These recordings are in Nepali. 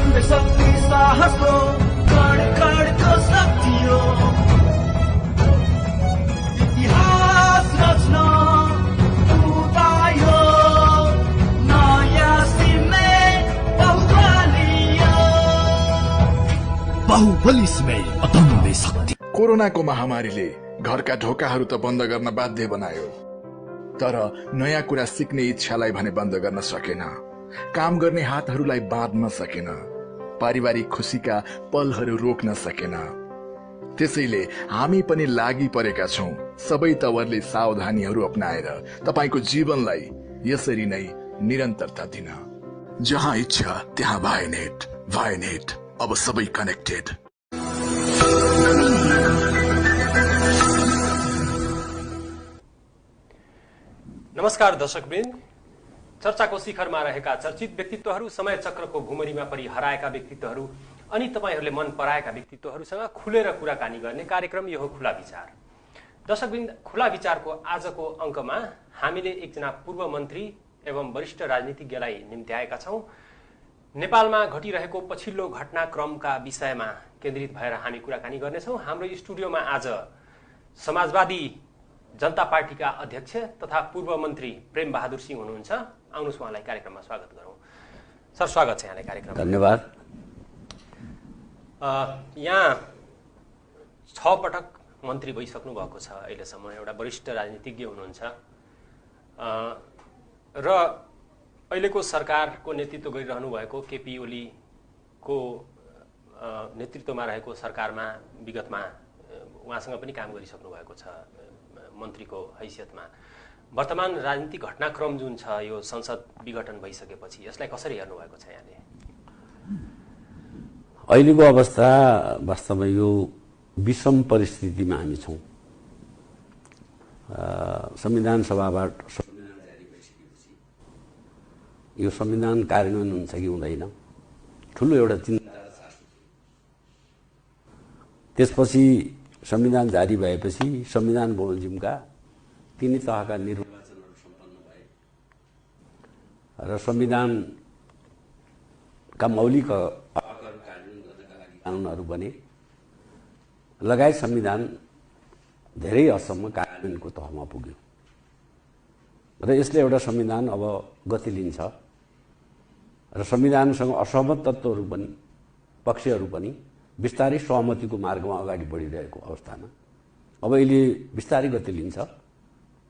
अतन्य शक्ति साहसको कण कणको शक्ति हो इतिहास रच्न उदायो नयाँ सिमेन्ट बाहुबली सिमेन्ट अतन्य शक्ति। कोरोनाको महामारीले घरका ढोकाहरू त बन्द गर्न बाध्य बनायो, तर नयाँ कुरा सिक्ने इच्छालाई भने बन्द गर्न सकेन। काम गर्ने हातहरूलाई बाँध्न सकेन, पारिवारिक खुसीका पलहरू रोक्न सकेन। त्यसैले हामी पनि लागि परेका छौं सबै तवरले सावधानीहरू अपनाएर तपाईको जीवनलाई यसरी नै निरन्तरता दिन। जहाँ इच्छा त्यहाँ भाइनेट अब सबै कनेक्टेड। नमस्कार दर्शकवृन्द, चर्चाको शिखरमा रहेका चर्चित व्यक्तित्वहरू, समय चक्रको घुमरीमा परि हराएका व्यक्तित्वहरू अनि तपाईहरूले मन पराएका व्यक्तित्वहरूसँग खुलेर कुराकानी गर्ने कार्यक्रम यो हो खुला विचार। दर्शकवृन्द, खुला विचारको आजको अङ्कमा हामीले एकजना पूर्व मन्त्री एवं वरिष्ठ राजनीतिज्ञलाई निम्त्याएका छौं। नेपालमा घटिरहेको पछिल्लो घटनाक्रमका विषयमा केन्द्रित भएर हामी कुराकानी गर्नेछौं। हाम्रो स्टुडियोमा आज समाजवादी जनता पार्टीका अध्यक्ष तथा पूर्व मन्त्री प्रेम बहादुर सिंह हुनुहुन्छ। आउनुहोस् उहाँलाई कार्यक्रममा स्वागत गरौँ। सर, स्वागत छ यहाँलाई कार्यक्रममा। धन्यवाद। यहाँ 6 पटक मन्त्री भइसक्नु भएको छ अहिलेसम्म, एउटा वरिष्ठ राजनीतिज्ञ हुनुहुन्छ र अहिलेको सरकारको नेतृत्व गरिरहनु भएको केपी ओलीको नेतृत्वमा रहेको सरकारमा विगतमा उहाँसँग पनि काम गरिसक्नु भएको छ मन्त्रीको हैसियतमा। वर्तमान राजनीतिक घटनाक्रम जुन छ यो संसद विघटन भइसकेपछि यसलाई कसरी हेर्नु भएको छ यहाँले? अहिलेको अवस्था वास्तवमा यो विषम परिस्थितिमा हामी छौं। संविधान सभाबाट संविधान जारी भइसकेपछि यो संविधान कार्यान्वयन हुन्छ कि हुँदैन ठूलो एउटा चिन्ता छ। त्यसपछि संविधान जारी भएपछि संविधान बमोजिमका 3 तहका निर्वाचनहरू सम्पन्न भए र संविधानका मौलिक हकहरू कार्यान्वयन गर्नका लागि कानूनहरू बने, लगायत संविधान धेरै हदसम्म कार्यान्वयनको तहमा पुग्यो र यसले एउटा संविधान अब गति लिन्छ र संविधानसँग असहमत तत्त्वहरू पनि पक्षहरू पनि बिस्तारै सहमतिको मार्गमा अगाडि बढिरहेको अवस्थामा अब यसले बिस्तारै गति लिन्छ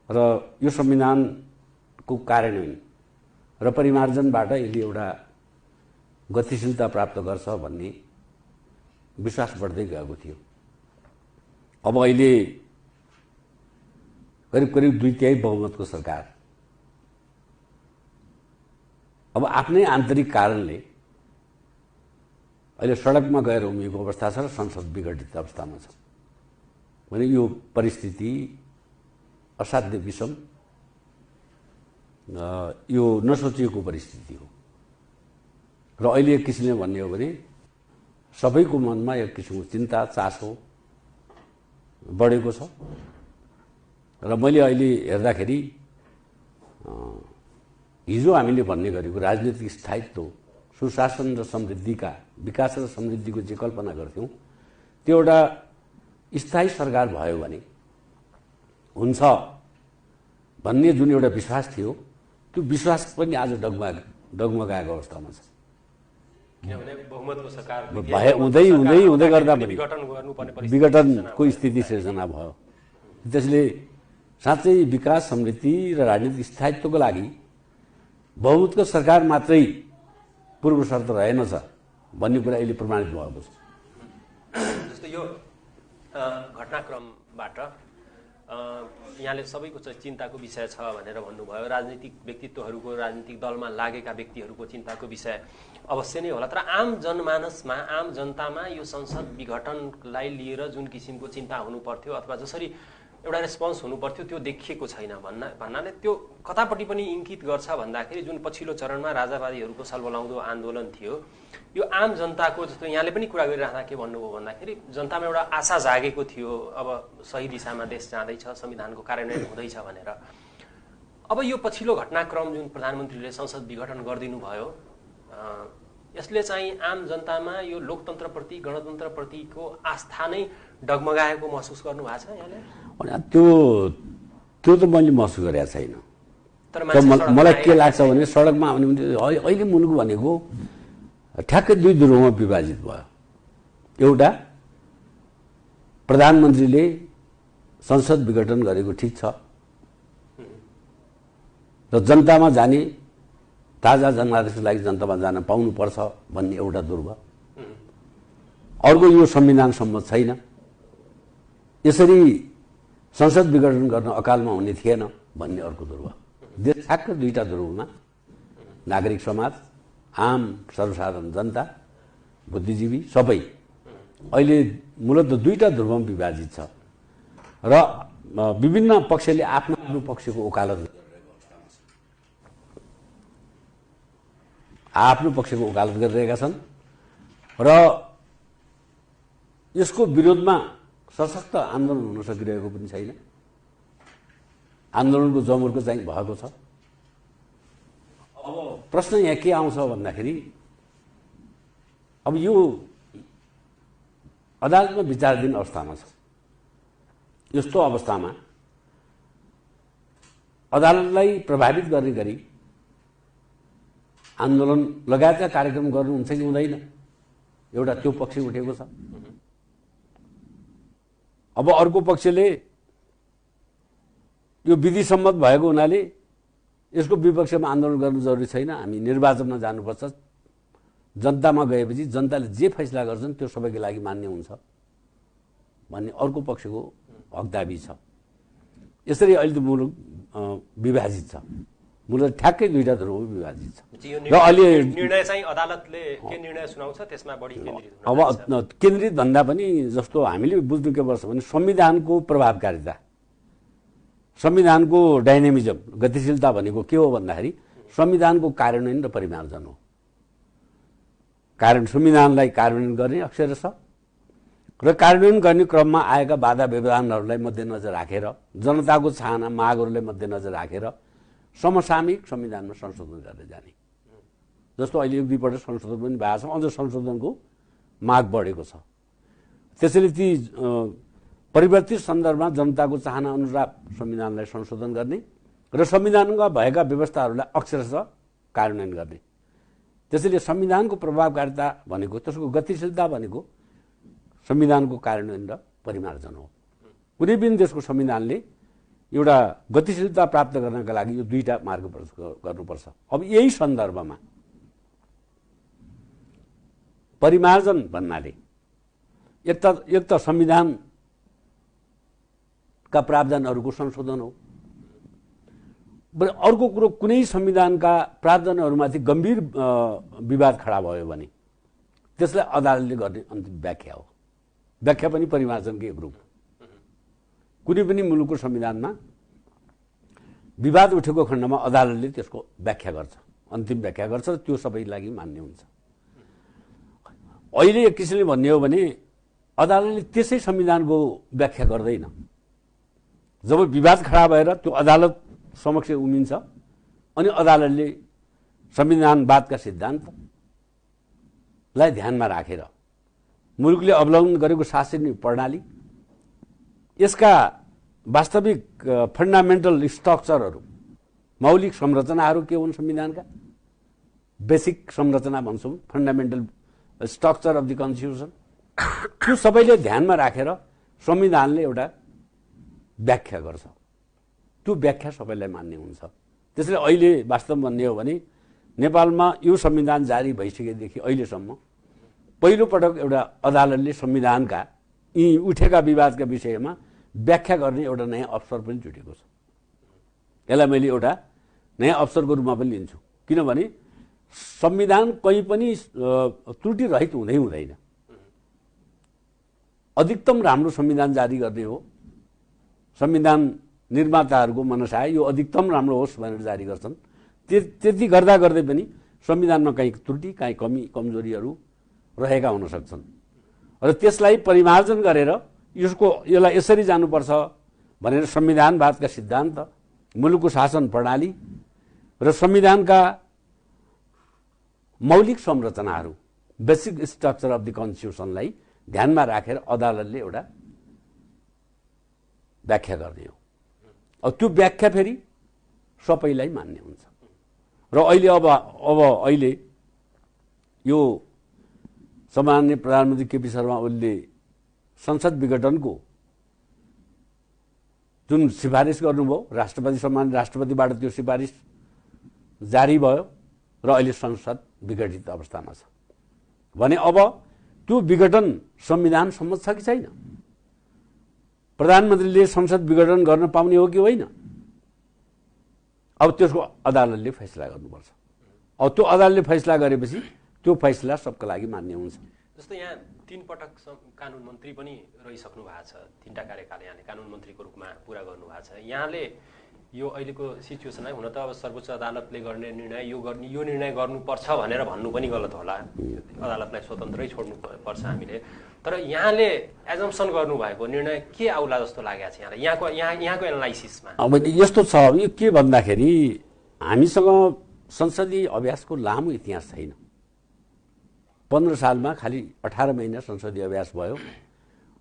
र यो संविधानको कार्यान्वयन र परिमार्जनबाट यसले एउटा गतिशीलता प्राप्त गर्छ भन्ने विश्वास बढ्दै गएको थियो। अब अहिले करिब 2/3 बहुमतको सरकार अब आफ्नै आन्तरिक कारणले अहिले सडकमा गएर उभिएको अवस्था छ र संसद विघटित अवस्थामा छ भने यो परिस्थिति असाध्य विषम, यो नसोचिएको परिस्थिति हो र अहिले एक किसिमले भन्ने हो भने सबैको मनमा एक किसिमको चिन्ता चासो बढेको छ र मैले अहिले हेर्दाखेरि हिजो हामीले भन्ने गरेको राजनीतिक स्थायित्व, सुशासन र समृद्धिका, विकास र समृद्धिको जे कल्पना गर्थ्यौं त्यो एउटा स्थायी सरकार भयो भने हुन्छ भन्ने जुन एउटा विश्वास थियो त्यो विश्वास पनि आज डगमगाएको अवस्थामा छ। किनभने बहुमतको सरकार हुँदै गर्दा पनि विघटनको स्थिति सिर्जना भयो। त्यसले साँच्चै विकास, समृद्धि र राजनीतिक स्थायित्वको लागि बहुमतको सरकार मात्रै पूर्व शर्त रहेनछ भन्ने कुरा अहिले प्रमाणित भएको छ। जस्तो यो घटनाक्रमबाट यहाँले सबैको चिन्ताको विषय छ भनेर भन्नुभयो। राजनीतिक व्यक्तित्वहरूको, राजनीतिक दलमा लागेका व्यक्तिहरूको चिन्ताको विषय अवश्य नै होला, तर आम जनमानसमा, आम जनतामा यो संसद विघटनलाई लिएर जुन किसिमको चिन्ता हुनु पर्थ्यो अथवा जसरी एउटा रेस्पोन्स हुनु पर्थ्यो त्यो देखिएको छैन भन्नाले त्यो कतापट्टि पनि इङ्कित गर्छ भन्दाखेरि जुन पछिल्लो चरणमा राजावादीहरूको सलबलाउँदो आन्दोलन थियो यो आम जनताको, जस्तो यहाँले पनि कुरा गरिराख्दा के भन्नुभयो भन्दाखेरि जनतामा एउटा आशा जागेको थियो अब सही दिशामा देश जाँदैछ, संविधानको कार्यान्वयन हुँदैछ भनेर। अब यो पछिल्लो घटनाक्रम जुन प्रधानमन्त्रीले संसद विघटन गरिदिनु भयो यसले चाहिँ आम जनतामा यो लोकतन्त्रप्रति गणतन्त्रप्रतिको आस्था नै डगमगाएको महसुस गर्नु भएको छ यहाँले? अनि त्यो त मैले महसुस गरेको छैन। तर मलाई के लाग्छ भने सडकमा आउने अहिले मुलुक भनेको ठ्याक्कै दुई ध्रुवमा विभाजित भयो। एउटा प्रधानमन्त्रीले संसद विघटन गरेको ठिक छ र जनतामा जाने ताजा जनादेशको लागि जनतामा जान पाउनुपर्छ भन्ने एउटा ध्रुव। अर्को यो संविधान सम्मत छैन, यसरी संसद विघटन गर्न अकालमा हुने थिएन भन्ने अर्को ध्रुव। देश ठ्याक्कै दुईटा ध्रुवमा नागरिक समाज, आम सर्वसाधारण जनता, बुद्धिजीवी सबै अहिले मूलत दुईटा ध्रुवमा विभाजित छ र विभिन्न पक्षले आफ्नो आफ्नो पक्षको वकालत गरिरहेका छन् र यसको विरोधमा सशक्त आन्दोलन हुन सकिरहेको पनि छैन। आन्दोलनको जमर्को चाहिँ भएको छ। अब प्रश्न यहाँ के आउँछ भन्दाखेरि अब यो अदालतमा विचाराधीन अवस्थामा छ। यस्तो अवस्थामा अदालतलाई प्रभावित गर्ने गरी आन्दोलन लगायतका कार्यक्रम गर्नुहुन्छ कि हुँदैन, एउटा त्यो पक्ष उठेको छ। अब अर्को पक्षले यो विधि सम्मत भएको हुनाले यसको विपक्षमा आन्दोलन गर्नु जरुरी छैन, हामी निर्वाचनमा जानुपर्छ, जनतामा गएपछि जनताले जे फैसला गर्छन् त्यो सबैको लागि मान्य हुन्छ भन्ने अर्को पक्षको हकदाबी छ। यसरी अहिले त मुलुक विभाजित छ। मुलुक ठ्याक्कै दुईटा ध्रुव विभाजित छ र अहिले निर्णय चाहिँ अदालतले के निर्णय सुनाउँछ त्यसमा बढी केन्द्रित अब केन्द्रित भन्दा पनि जस्तो हामीले बुझ्नु के पर्छ भने संविधानको प्रभावकारिता, संविधानको डाइनामिजम, गतिशीलता भनेको के हो भन्दाखेरि संविधानको कार्यान्वयन र परिमार्जन हो। संविधानलाई कार्यान्वयन गर्ने अक्षरश र कार्यान्वयन गर्ने क्रममा आएका बाधा व्यवधानहरूलाई मध्यनजर राखेर, जनताको चाहना मागहरूलाई मध्यनजर राखेर समसामयिक संविधानमा संशोधन गरेर जाने। जस्तो अहिले एक दुईपल्ट संशोधन पनि भएको छ, अझ संशोधनको माग बढेको छ। त्यसैले ती परिवर्तित सन्दर्भमा जनताको चाहना अनुसार संविधानलाई संशोधन गर्ने र संविधानमा भएका व्यवस्थाहरूलाई अक्षरशः कार्यान्वयन गर्ने। त्यसैले संविधानको प्रभावकारिता भनेको, त्यसको गतिशीलता भनेको संविधानको कार्यान्वयन र परिमार्जन हो। कुनै पनि देशको संविधानले एउटा गतिशीलता प्राप्त गर्नका लागि यो दुईटा मार्ग गर्नुपर्छ। अब यही सन्दर्भमा परिमार्जन भन्नाले एक त संविधानका प्रावधानहरूको संशोधन हो, अर्को कुरो कुनै संविधानका प्रावधानहरूमाथि गम्भीर विवाद खडा भयो भने त्यसलाई अदालतले गर्ने अन्तिम व्याख्या हो। व्याख्या पनि परिमार्जनकै एक रूप। कुनै पनि मुलुकको संविधानमा विवाद उठेको खण्डमा अदालतले त्यसको व्याख्या गर्छ, अन्तिम व्याख्या गर्छ र त्यो सबैको लागि मान्य हुन्छ। अहिले एक किसिमले भन्ने हो भने अदालतले त्यसै संविधानको व्याख्या गर्दैन। जब विवाद खडा भएर त्यो अदालत समक्ष उम्रिन्छ अनि अदालतले संविधानवादका सिद्धान्तलाई ध्यानमा राखेर मुलुकले अवलम्बन गरेको शासकीय प्रणाली, यसका वास्तविक फन्डामेन्टल स्ट्रक्चरहरू, मौलिक संरचनाहरू के हुन् संविधानका, बेसिक संरचना भन्छौँ, fundamental structure of the constitution, त्यो सबैले ध्यानमा राखेर संविधानले एउटा व्याख्या गर्छ। त्यो व्याख्या सबैलाई मान्य हुन्छ। त्यसैले अहिले वास्तवमा भन्ने हो भने नेपालमा यो संविधान जारी भइसकेदेखि अहिलेसम्म पहिलोपटक एउटा अदालतले संविधानका यी उठेका विवादका विषयमा व्याख्या गर्ने एउटा नयाँ अवसर पनि जुटेको छ। यसलाई मैले एउटा नयाँ अवसरको रूपमा पनि लिन्छु, किनभने संविधान कहीँ पनि त्रुटि रहित हुँदै हुँदैन। अधिकतम राम्रो संविधान जारी गर्ने हो। संविधान निर्माताहरूको मनसाय यो अधिकतम राम्रो होस् भनेर जारी गर्छन्। त्यति गर्दा गर्दै पनि संविधानमा कहीँ त्रुटि, कहीँ कमी कमजोरीहरू रहेका हुन सक्छन् र त्यसलाई परिमार्जन गरेर यसलाई यसरी जानुपर्छ भनेर संविधानवादका सिद्धान्त, मुलुकको शासन प्रणाली र संविधानका मौलिक संरचनाहरू बेसिक स्ट्रक्चर अफ द कन्स्टिट्युसनलाई ध्यानमा राखेर अदालतले एउटा व्याख्या गर्ने हो। अब त्यो व्याख्या फेरि सबैलाई मान्ने हुन्छ र अहिले अब अहिले यो सम्माननीय प्रधानमन्त्री केपी शर्मा ओलीले संसद विघटनको जुन सिफारिस गर्नुभयो राष्ट्रपति सम्मान राष्ट्रपतिबाट त्यो सिफारिस जारी भयो र अहिले संसद विघटित अवस्थामा छ भने अब त्यो विघटन संविधान सम्मत छ कि छैन? प्रधानमन्त्रीले संसद विघटन गर्न पाउने हो कि होइन? अब त्यसको अदालतले फैसला गर्नुपर्छ। अब त्यो अदालतले फैसला गरेपछि त्यो फैसला सबका लागि मान्य हुन्छ। जस्तो यहाँ 3 पटक कानुन मन्त्री पनि रहिसक्नु भएको छ, 3टा कार्यकाल यहाँले कानुन मन्त्रीको रूपमा पूरा गर्नु भएको छ। यहाँले यो अहिलेको सिचुएसनलाई हुन त अब सर्वोच्च अदालतले गर्ने निर्णय यो निर्णय गर्नुपर्छ भनेर भन्नु पनि गलत होला, अदालतलाई स्वतन्त्रै छोड्नु पर्छ हामीले। तर यहाँले एजम्सन गर्नुभएको निर्णय के आउला जस्तो लागेको छ यहाँलाई यहाँको एनालाइसिसमा? अब यस्तो छ, यो के भन्दाखेरि हामीसँग संसदीय अभ्यासको लामो इतिहास छैन। 15 सालमा खालि 18 महिना संसदीय अभ्यास भयो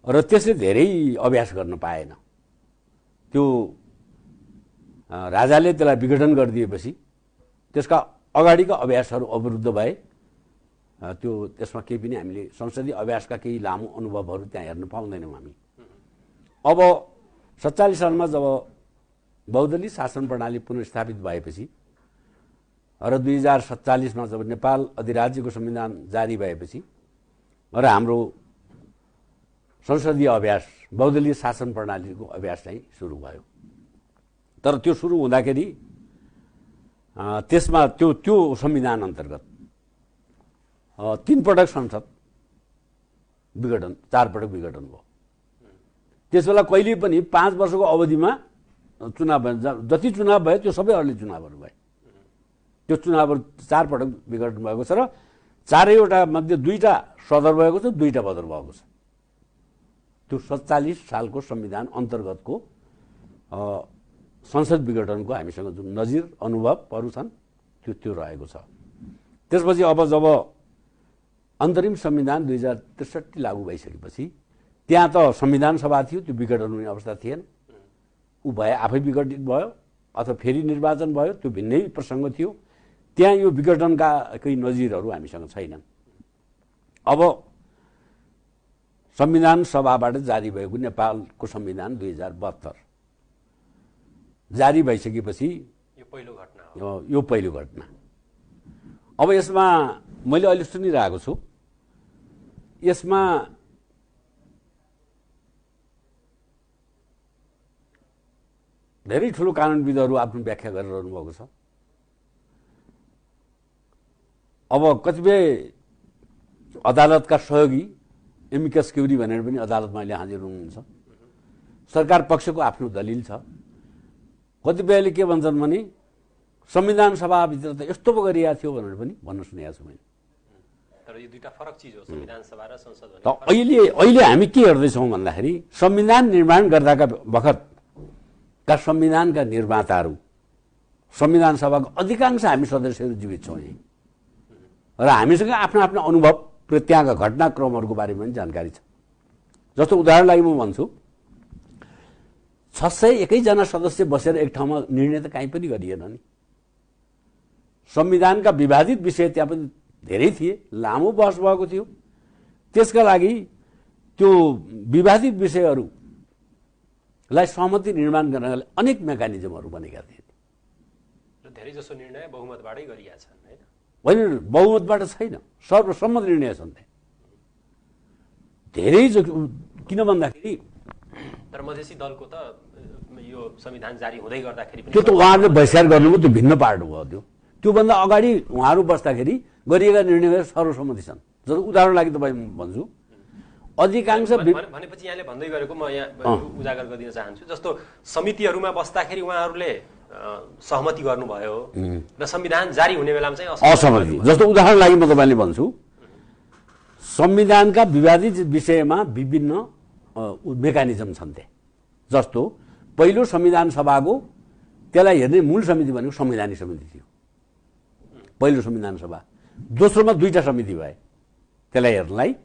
र त्यसले धेरै अभ्यास गर्न पाएन। त्यो राजाले त्यसलाई विघटन गरिदिएपछि त्यसका अगाडिका अभ्यासहरू अवरुद्ध भए। त्यो त्यसमा केही पनि हामीले संसदीय अभ्यासका केही लामो अनुभवहरू त्यहाँ हेर्न पाउँदैनौँ हामी। अब 47 सालमा जब बहुदलीय शासन प्रणाली पुनर्स्थापित भएपछि र 2047 मा जब नेपाल अधिराज्यको संविधान जारी भएपछि र हाम्रो संसदीय अभ्यास बहुदलीय शासन प्रणालीको अभ्यास चाहिँ सुरु भयो। तर त्यो सुरु हुँदाखेरि त्यसमा त्यो संविधान अन्तर्गत 3 पटक संसद विघटन 4 पटक विघटन भयो। त्यसबेला कहिले पनि 5 वर्षको अवधिमा चुनाव भयो, जति चुनाव भयो त्यो सबै अर्ली चुनावहरू भए। त्यो चुनावहरू 4 पटक विघटन भएको छ र 4वटा मध्ये 2टा सदर भएको छ, 2टा बदर भएको छ। त्यो 47 सालको संविधान अन्तर्गतको संसद विघटनको हामीसँग जुन नजिर अनुभवहरू छन् त्यो रहेको छ। त्यसपछि अब जब अन्तरिम संविधान 2063 लागू भइसकेपछि त्यहाँ त संविधान सभा थियो, त्यो विघटन हुने अवस्था थिएन। ऊ भए आफै विघटित भयो अथवा फेरि निर्वाचन भयो, त्यो भिन्नै प्रसङ्ग थियो। त्यहाँ यो विघटनका केही नजिरहरू हामीसँग छैनन्। अब संविधान सभाबाट जारी भएको नेपालको संविधान 2072 जारी भइसकेपछि यो पहिलो घटना हो। यो पहिलो घटना। अब यसमा मैले अहिले सुनिरहेको छु, यसमा धेरै ठुलो कानुनविदहरू आफ्नो व्याख्या गरिरहनु भएको छ। अब कतिपय अदालतका सहयोगी एमिकस क्युरी भनेर पनि अदालतमा अहिले हाजिर हुनुहुन्छ। सरकार पक्षको आफ्नो दलिल छ। कतिपयले के भन्छन् भने संविधान सभाभित्र त यस्तो पो गरिएको थियो भनेर पनि भन्न सुनेको छु मैले। तर यो दुईटा फरक चिज हो, संविधान सभा र संसद भने। अहिले हामी के हेर्दैछौँ भन्दाखेरि संविधान निर्माण गर्दाका बखतका संविधानका निर्माताहरू, संविधान सभाको अधिकांश हामी सदस्यहरू जीवित छौँ यही र हामीसँग आफ्नो आफ्नो अनुभव र त्यहाँका घटनाक्रमहरूको बारेमा पनि जानकारी छ। जस्तो उदाहरण लागि म भन्छु, 601 जना सदस्य बसेर एक ठाउँमा निर्णय त कहीँ पनि गरिएन नि। संविधानका विवादित विषय त्यहाँ पनि धेरै थिए, लामो बहस भएको थियो। त्यसका लागि त्यो विवादित विषयहरूलाई सहमति निर्माण गर्नका लागि अनेक मेकानिजमहरू बनेका थिए। र धेरै जसो निर्णय बहुमतबाटै गरिएका छन् हैन? होइन, बहुमतबाट छैन, सर्वसम्मत निर्णय छन्। धेरै किन भन्दाखेरि तर मधेसी दलको त यो संविधान जारी हुँदै गर्दाखेरि पनि त्यो त उहाँहरूले बहिष्कार गर्नुभयो, त्यो भिन्न पार्ट भयो। त्योभन्दा अगाडि उहाँहरू बस्दाखेरि गरिएका निर्णय सर्वसम्मति छन्। जस्तो उदाहरण लागि तपाईँ भन्छु, अधिकांश भनेपछि यहाँले भन्दै गरेको म यहाँ उजागर गरिदिन चाहन्छु। जस्तो समितिहरूमा बस्दाखेरि उहाँहरूले सहमति गर्नुभयो र संविधान जारी हुने बेलामा चाहिँ असहमति। जस्तो उदाहरण लागि म तपाईँले भन्छु, संविधानका विवादित विषयमा विभिन्न मेकानिजम छन् त्यहाँ। जस्तो पहिलो संविधान सभाको त्यसलाई हेर्ने मूल समिति भनेको संवैधानिक समिति थियो, पहिलो संविधान सभा। दोस्रोमा 2टा समिति भए त्यसलाई हेर्नलाई,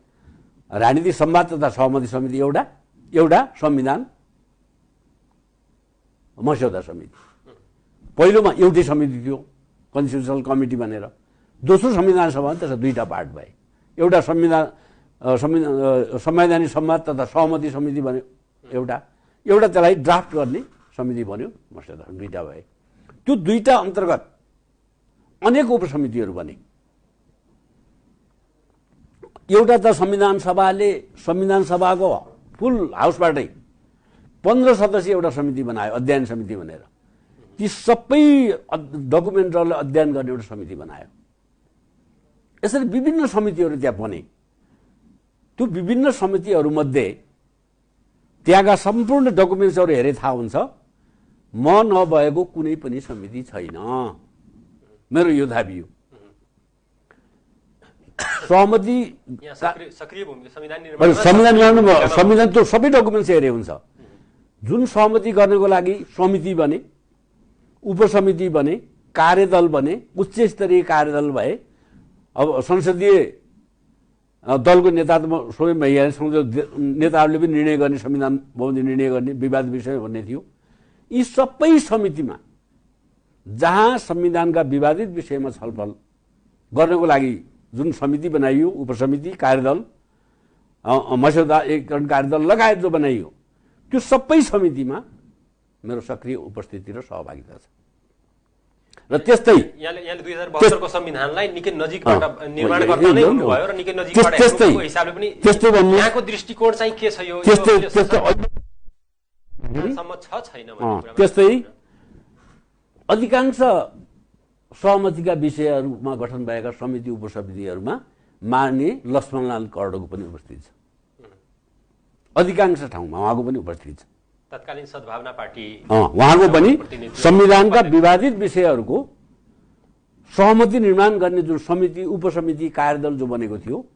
राजनीतिक संवाद तथा सहमति समिति एउटा संविधान मस्यौदा समिति। पहिलोमा एउटै समिति थियो कन्स्टिट्युसनल कमिटी भनेर, दोस्रो संविधान सभामा त्यसका 2टा पार्ट भए, एउटा संवैधानिक संवाद तथा सहमति समिति भन्यो एउटा त्यसलाई ड्राफ्ट गर्ने समिति भन्यो मस्यौदा, 2टा भए। त्यो 2टा अन्तर्गत अनेक उपसमितिहरू बने। एउटा त संविधान सभाको फुल हाउसबाटै 15 सदस्यीय एउटा समिति बनायो, अध्ययन समिति भनेर। ती सबै डकुमेन्टहरूलाई अध्ययन गर्ने एउटा समिति बनायो। यसरी विभिन्न समितिहरू त्यहाँ बने। त्यो विभिन्न समितिहरूमध्ये त्यहाँका सम्पूर्ण डकुमेन्ट्सहरू हेरे थाहा हुन्छ म नभएको कुनै पनि समिति छैन, मेरो यो दाबी हो। सहमति सक्रिय भूमिका संविधान त्यो सबै डकुमेन्ट्स हेरे हुन्छ। जुन सहमति गर्नको लागि समिति बने, उपसमिति बने, कार्यदल बने, उच्च स्तरीय कार्यदल भए। अब संसदीय दलको नेता त म स्वयं भइहालेँ, नेताहरूले पनि निर्णय गर्ने, संविधान बमोजिम निर्णय गर्ने, विवाद विषय भन्ने थियो। यी सबै समितिमा जहाँ संविधानका विवादित विषयमा छलफल गर्नको लागि जुन समिति बनाइयो, उपसमिति, कार्यदल, मस्यौदा एकीकरण कार्यदल लगायत जो बनाइयो, त्यो सबै समितिमा मेरो सक्रिय उपस्थिति र सहभागिता छ। र त्यस्तै यहाँले 2072 को संविधानलाई निकै नजिकबाट निर्माणकर्ता नै हुनुभयो र निकै नजिकबाट हेर्नुको हिसाबले पनि यहाँको दृष्टिकोण चाहिँ के छ यो सम्म छ छैन भन्ने कुरा। त्यस्तै अधिकांश सहमतिका विषयहरूमा गठन भएका समिति उपसमितिहरूमा माननीय लक्ष्मणलाल कर्डको पनि उपस्थिति छ। अधिकांश ठाउँमा उहाँको पनि उपस्थिति छ। तत्कालीन सद्भावना पार्टी उहाँको पनि संविधानका विवादित विषयहरूको सहमति निर्माण गर्ने जुन समिति, उपसमिति, कार्यदल जो बनेको थियो,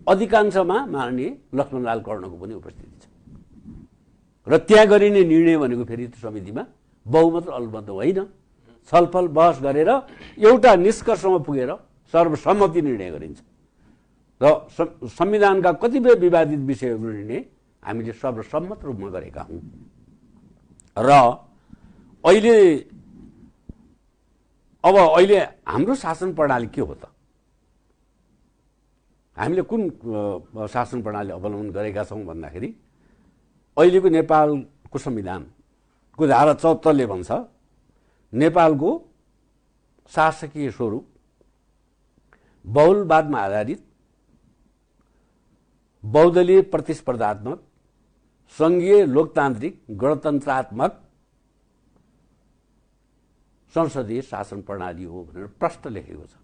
अधिकांशमा माननीय लक्ष्मणलाल कर्णको पनि उपस्थिति छ। र त्यहाँ गरिने निर्णय भनेको फेरि त्यो समितिमा बहुमत अल्पमत होइन, छलफल बहस गरेर एउटा निष्कर्षमा पुगेर सर्वसम्मति निर्णय गरिन्छ। र संविधानका कतिपय विवादित विषयहरूको निर्णय हामीले सर्वसम्मत रूपमा गरेका हौँ। र अहिले हाम्रो शासन प्रणाली के हो त? हामीले कुन शासन प्रणाली अवलम्बन गरेका छौँ भन्दाखेरि अहिलेको नेपालको संविधानको धारा 74ले भन्छ नेपालको शासकीय स्वरूप बहुलवादमा आधारित, बहुदलीय प्रतिस्पर्धात्मक, संघीय लोकतान्त्रिक, गणतन्त्रात्मक संसदीय शासन प्रणाली हो भनेर प्रष्ट लेखेको छ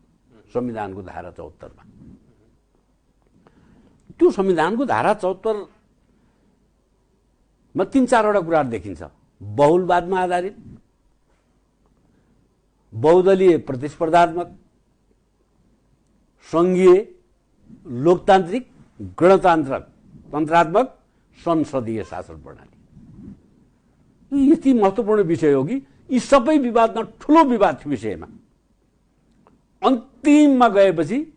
संविधानको धारा 74 मा। त्यो संविधानको धारा 74 मा 3-4वटा कुराहरू देखिन्छ। बहुलवादमा आधारित, बहुदलीय प्रतिस्पर्धात्मक, संघीय लोकतान्त्रिक, गणतन्त्रात्मक संसदीय शासन प्रणाली। यति महत्त्वपूर्ण विषय हो कि यी सबै विवादमा ठुलो विवाद थियो विषयमा। अन्तिममा गएपछि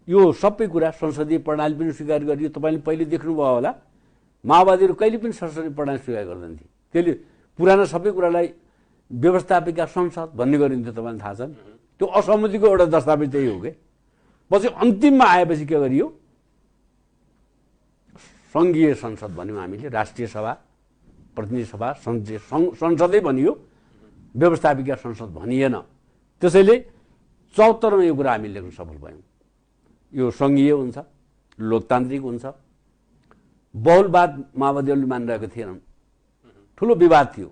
यो सबै कुरा संसदीय प्रणाली पनि स्वीकार गरियो। तपाईँले पहिले देख्नुभयो होला, माओवादीहरू कहिले पनि संसदीय प्रणाली स्वीकार गर्दैन थिए। त्यसले पुराना सबै कुरालाई व्यवस्थापिका संसद भन्ने गरिन्थ्यो, तपाईँलाई थाहा छ। त्यो असहमतिको एउटा दस्तावेज त्यही हो कि। पछि अन्तिममा आएपछि के गरियो? संघीय संसद भन्यौँ हामीले, राष्ट्रिय सभा, प्रतिनिधि सभा, संसदै भनियो, व्यवस्थापिका संसद भनिएन। त्यसैले 74 मा यो कुरा हामीले लेख्न सफल भयौँ। यो संघीय हुन्छ, लोकतान्त्रिक हुन्छ, बहुलवाद माओवादीहरूले मानिरहेको थिएनन्, ठुलो विवाद थियो।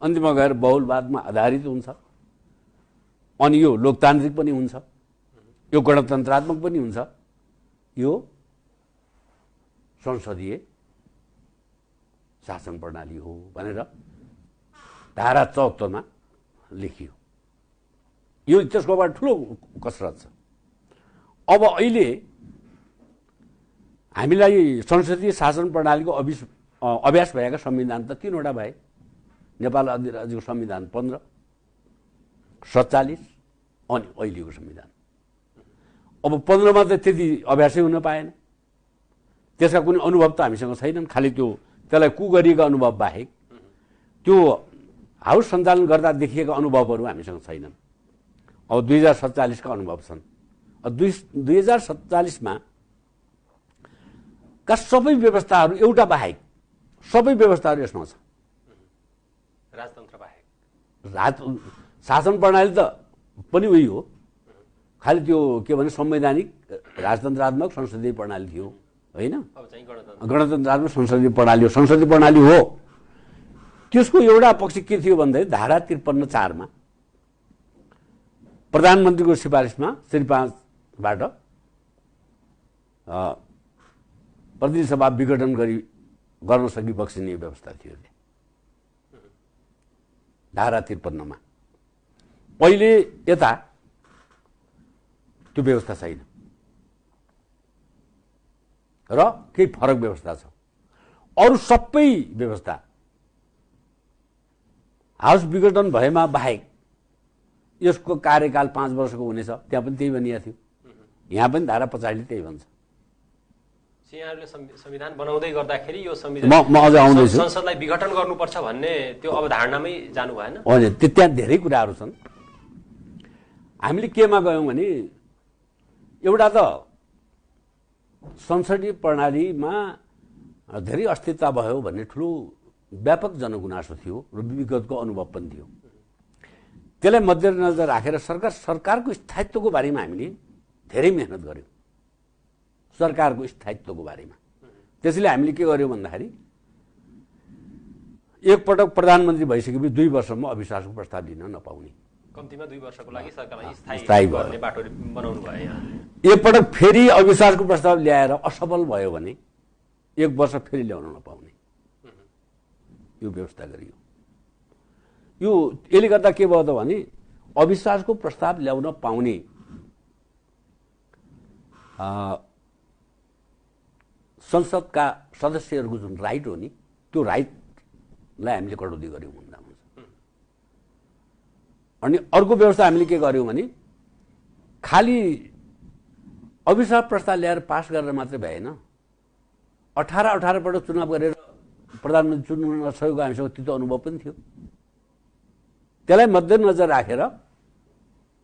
अन्तिममा गएर बहुलवादमा आधारित हुन्छ, अनि यो लोकतान्त्रिक पनि हुन्छ, यो गणतन्त्रात्मक पनि हुन्छ, यो संसदीय शासन प्रणाली हो भनेर धारा 74 मा लेखियो। यो त्यसकोबाट ठुलो कसरत छ। अब अहिले हामीलाई संसदीय शासन प्रणालीको अभ्यास भएका संविधान त 3वटा भए। नेपाल अधिराज्यको संविधान 15, 47 अनि अहिलेको संविधान। अब 15मा त त्यति अभ्यासै हुन पाएन, त्यसका कुनै अनुभव त हामीसँग छैनन्, खालि त्यसलाई गरिएका अनुभव बाहेक त्यो हाउस सञ्चालन गर्दा देखिएका अनुभवहरू हामीसँग छैनन्। अब 2047 का अनुभव छन्। 2047 का सबै व्यवस्थाहरू एउटा बाहेक सबै व्यवस्थाहरू यसमा छ। राजतन्त्र बाहेक शासन प्रणाली त पनि उही हो, खालि त्यो के भने संवैधानिक राजतन्त्रात्मक संसदीय प्रणाली थियो होइन, गणतन्त्रात्मक संसदीय प्रणाली हो, संसदीय प्रणाली हो। त्यसको एउटा पक्ष के थियो भन्दाखेरि धारा 53(4) प्रधानमन्त्रीको सिफारिसमा श्री 5बाट प्रतिनिधि सभा विघटन गर्न सकि बक्सिने व्यवस्था थियो धारा 53 अहिले यता त्यो व्यवस्था छैन र केही फरक व्यवस्था छ। अरू सबै व्यवस्था हाउस विघटन भएमा बाहेक यसको कार्यकाल 5 वर्षको हुनेछ, त्यहाँ पनि त्यही भनिएको थियो, यहाँ पनि धारा 50 त्यही भन्छ। यहाँहरूले संविधान बनाउँदै गर्दाखेरि यो म अझ आउँदैछु, संसदलाई विघटन गर्नुपर्छ भन्ने त्यो अवधारणामै जानु भएन। होइन, त्यहाँ धेरै कुराहरू छन्। हामीले केमा गयौँ भने एउटा त संसदीय प्रणालीमा धेरै अस्थिरता भयो भन्ने ठुलो व्यापक जनगुनासो थियो र विगतको अनुभव पनि थियो। त्यसलाई मध्यनजर राखेर सरकारको स्थायित्वको बारेमा हामीले धेरै मेहनत गर्यौँ, सरकारको स्थायित्वको बारेमा। त्यसैले हामीले के गर्यौँ भन्दाखेरि एकपटक प्रधानमन्त्री भइसकेपछि 2 वर्षमा अविश्वासको प्रस्ताव लिन नपाउने, कम्तीमा 2 वर्षको लागि सरकारलाई स्थायी गर्ने बाटो बनाउनु भयो यहाँ। एकपटक फेरि अविश्वासको प्रस्ताव ल्याएर असफल भयो भने 1 वर्ष फेरि ल्याउन नपाउने यो व्यवस्था गरियो। यसले गर्दा के भयो त भने अविश्वासको प्रस्ताव ल्याउन पाउने संसदका सदस्यहरूको जुन राइट हो नि, त्यो राइटलाई हामीले कटौती गर्यौँ भन्दा हुन्छ। अनि अर्को व्यवस्था हामीले के गर्यौँ भने खालि अविश्वास प्रस्ताव ल्याएर पास गरेर मात्रै भएन, 18 पटक चुनाव गरेर प्रधानमन्त्री चुन्नु नसकेको हामीसँग त्यो अनुभव पनि थियो। त्यसलाई मध्यनजर राखेर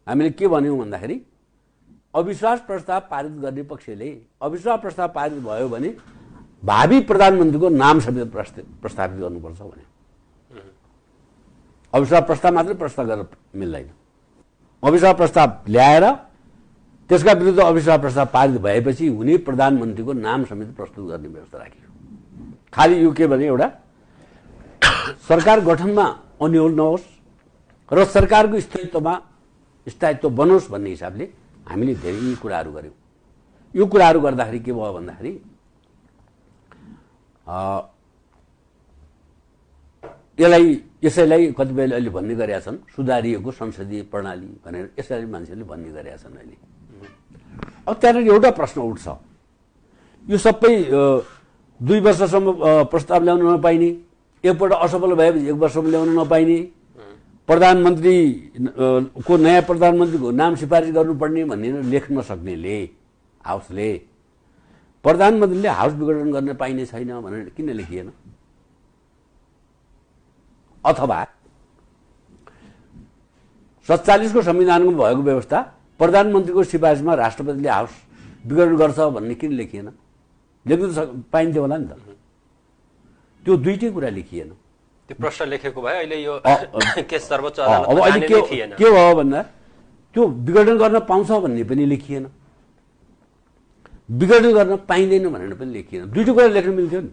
हामीले के भन्यौँ भन्दाखेरि अविश्वास प्रस्ताव पारित गर्ने पक्षले अविश्वास प्रस्ताव पारित भयो भने भावी प्रधानमन्त्रीको नाम समेत प्रस्तावित गर्नुपर्छ भने अविश्वास प्रस्ताव मात्रै प्रस्ताव गरेर मिल्दैन। अविश्वास प्रस्ताव ल्याएर त्यसका विरुद्ध अविश्वास प्रस्ताव पारित भएपछि हुने प्रधानमन्त्रीको नाम समेत प्रस्तुत गर्ने व्यवस्था राखियो। खालि यो के भने एउटा सरकार गठनमा अन्यल नहोस् र सरकारको स्थायित्व बनोस् भन्ने हिसाबले हामीले धेरै कुराहरू गर्यौँ। यो कुराहरू गर्दाखेरि के भयो भन्दाखेरि यसैलाई कतिपयले अहिले भन्ने गरेका छन् सुधारिएको संसदीय प्रणाली भनेर, यसरी मान्छेले भन्ने गरेका छन् अहिले। अब त्यहाँनिर एउटा प्रश्न उठ्छ, यो सबै 2 वर्षसम्म प्रस्ताव ल्याउन नपाइने, एकपल्ट असफल भएपछि 1 वर्षसम्म ल्याउन नपाइने, प्रधानमन्त्रीको नयाँ प्रधानमन्त्रीको नाम सिफारिस गर्नुपर्ने भन्ने लेख्न सक्नेले हाउसले प्रधानमन्त्रीले हाउस विघटन गर्न पाइने छैन भनेर किन लेखिएन? अथवा 47 को संविधानमा भएको व्यवस्था प्रधानमन्त्रीको सिफारिसमा राष्ट्रपतिले हाउस विघटन गर्छ भन्ने किन लेखिएन? लेख्न पाइन्थ्यो होला नि त। त्यो दुईटै कुरा लेखिएन। त्यो प्रश्न लेखेको भए अहिले यो केस सर्वोच्च अब अहिले के भयो भन्दा त्यो विघटन गर्न पाउँछ भन्ने पनि लेखिएन, विघटन गर्न पाइँदैन भनेर पनि लेखिएन। दुईटै कुरा लेख्न मिल्थ्यो नि,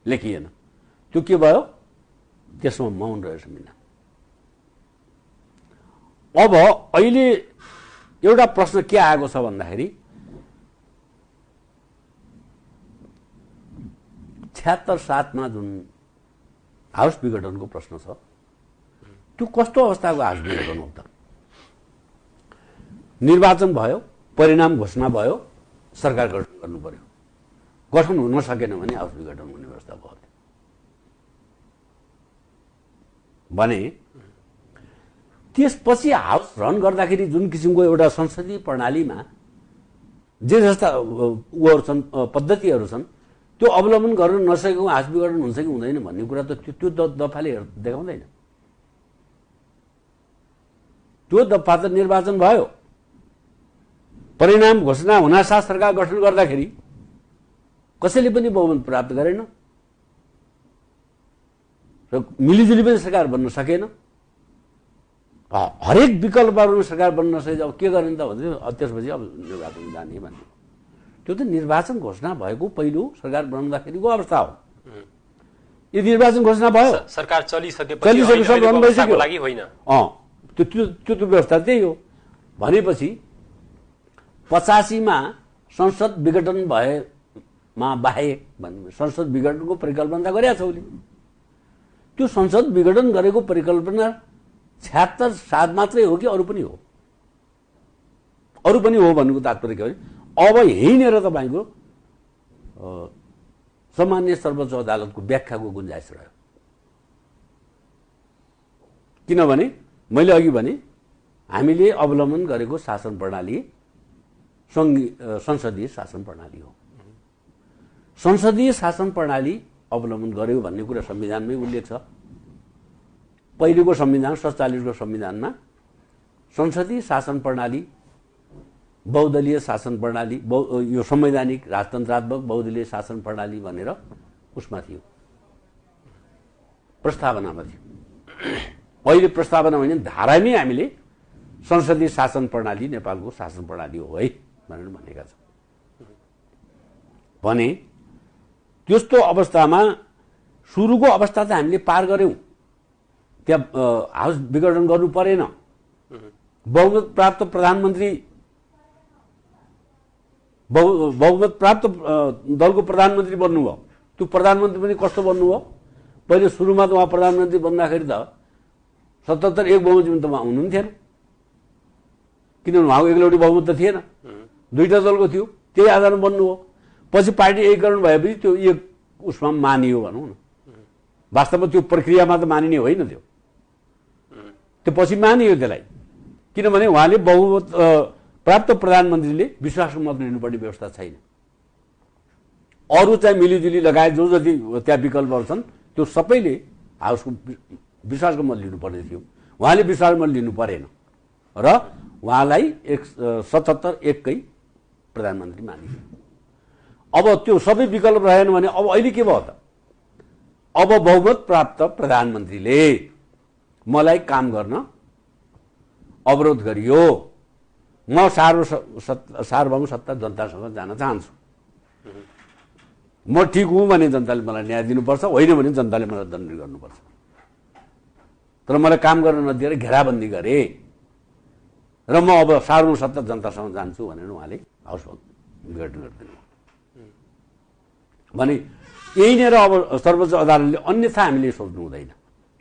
लेखिएन। त्यो के भयो? त्यसमा मौन रह्यो संविधान। अब अहिले एउटा प्रश्न के आएको छ भन्दाखेरि 76-7 जुन हाउस विघटनको प्रश्न छ, त्यो कस्तो अवस्थाको हाउस विघटन हो त? निर्वाचन भयो, परिणाम घोषणा भयो, सरकार गठन गर्नु पर्यो, गठन हुन सकेन भने हाउस विघटन हुने व्यवस्था भयो भने त्यसपछि हाउस रन गर्दाखेरि जुन किसिमको एउटा संसदीय प्रणालीमा जे जस्ता उहरू छन् पद्धतिहरू छन् त्यो अवलम्बन गर्न नसकेको हाँस विघटन हुन्छ कि हुँदैन भन्ने कुरा त त्यो दफाले देखाउँदैन। त्यो दफा त निर्वाचन भयो, परिणाम घोषणा हुनासाथ सरकार गठन गर्दाखेरि कसैले पनि बहुमत प्राप्त गरेन र मिलिजुली पनि सरकार बन्न सकेन। हरेक विकल्पहरूमा सरकार बन्न नसके अब के गर्ने त भन्दै त्यसपछि अब निर्वाचन जाने भन्ने त्यो त निर्वाचन घोषणा भएको पहिलो सरकार बनाउँदाखेरिको अवस्था हो। यदि निर्वाचन घोषणा भयो सरकार चलिसकेको लागि होइन त्यो व्यवस्था त्यही हो। भनेपछि 85मा संसद विघटन भएमा बाहेक भन्ने संसद विघटनको परिकल्पना गरेका छ उसले। त्यो संसद विघटन गरेको परिकल्पना 76 मात्रै हो कि अरू पनि हो? अरू पनि हो भन्नुको तात्पर्य के हो? अब यहीँनिर तपाईँको सामान्य सर्वोच्च अदालतको व्याख्याको गुन्जाइस रह्यो। किनभने मैले अघि भने हामीले अवलम्बन गरेको शासन प्रणाली संसदीय शासन प्रणाली हो। संसदीय शासन प्रणाली अवलम्बन गर्यो भन्ने कुरा संविधानमै उल्लेख छ। पहिलेको संविधान 47 को संविधानमा संसदीय शासन प्रणाली, बहुदलीय शासन प्रणाली, यो संवैधानिक राजतन्त्रात्मक बहुदलीय शासन प्रणाली भनेर उसमा थियो, प्रस्तावनामा थियो। अहिले प्रस्तावना होइन धारामै हामीले संसदीय शासन प्रणाली नेपालको शासन प्रणाली हो है भनेर भनेका छौँ। भने त्यस्तो अवस्थामा सुरुको अवस्था त हामीले पार गर्यौं। त्यहाँ हाउस विघटन गर्नु परेन। बहुमत प्राप्त प्रधानमन्त्री, बहुमत प्राप्त दलको प्रधानमन्त्री बन्नुभयो। त्यो प्रधानमन्त्री पनि कस्तो बन्नुभयो? पहिले सुरुमा त उहाँ प्रधानमन्त्री बन्दाखेरि त 77 एक बहुमतमा त उहाँ हुनुहुन्थेन, किनभने उहाँको एक्लौटी बहुमत त थिएन, दुईटा दलको थियो, त्यही आधारमा बन्नुभयो। पछि पार्टी एकीकरण भएपछि त्यो एक उसमा मानियो भनौँ न। वास्तवमा त्यो प्रक्रियामा त मानिने होइन, त्यो पछि मानियो त्यसलाई, किनभने उहाँले बहुमत प्राप्त प्रधानमन्त्रीले विश्वासको मत लिनुपर्ने व्यवस्था छैन। अरू चाहिँ मिलिजुली लगायत जो जति त्यहाँ विकल्पहरू छन् त्यो सबैले हाउसको विश्वासको मत लिनुपर्ने थियो। उहाँले विश्वासको मत लिनु परेन र उहाँलाई 77 कै प्रधानमन्त्री मानियो। अब त्यो सबै विकल्प रहेन भने अब अहिले के भयो त? अब बहुमत प्राप्त प्रधानमन्त्रीले मलाई काम गर्न अवरोध गरियो, म सार्वभौम सत्ता जनतासँग जान चाहन्छु, म ठिक हुँ भने जनताले मलाई न्याय दिनुपर्छ, होइन भने जनताले मलाई दण्ड गर्नुपर्छ। तर मलाई काम गर्न नदिएर घेराबन्दी गरे र म अब सार्वभौम सत्ता जनतासँग जान्छु भनेर उहाँले हाउस विघटन गरिदिनु भने यहीँनिर अब सर्वोच्च अदालतले अन्यथा हामीले सोच्नु हुँदैन।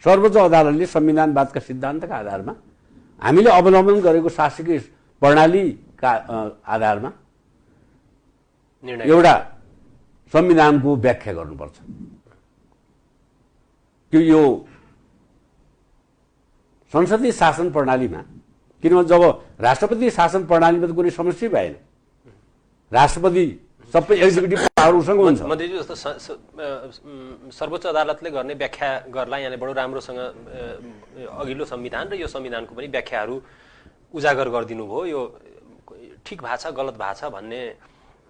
सर्वोच्च अदालतले संविधानवादका सिद्धान्तका आधारमा हामीले अवलम्बन गरेको शासकीय प्रणालीका आधारमा एउटा संविधानको व्याख्या गर्नुपर्छ। त्यो यो संसदीय शासन प्रणालीमा, किनभने जब राष्ट्रपति शासन प्रणालीमा त कुनै समस्या भएन, राष्ट्रपति सबै एक्जिक्युटिभ पावरसँग हुन्छ। मन्त्रीजी जस्तो सर्वोच्च अदालतले गर्ने व्याख्या गर्ला यहाँले बडो राम्रोसँग अघिल्लो संविधान र यो संविधानको पनि व्याख्याहरू उजागर गरिदिनु भयो। यो ठिक भएको छ गलत भएको छ भन्ने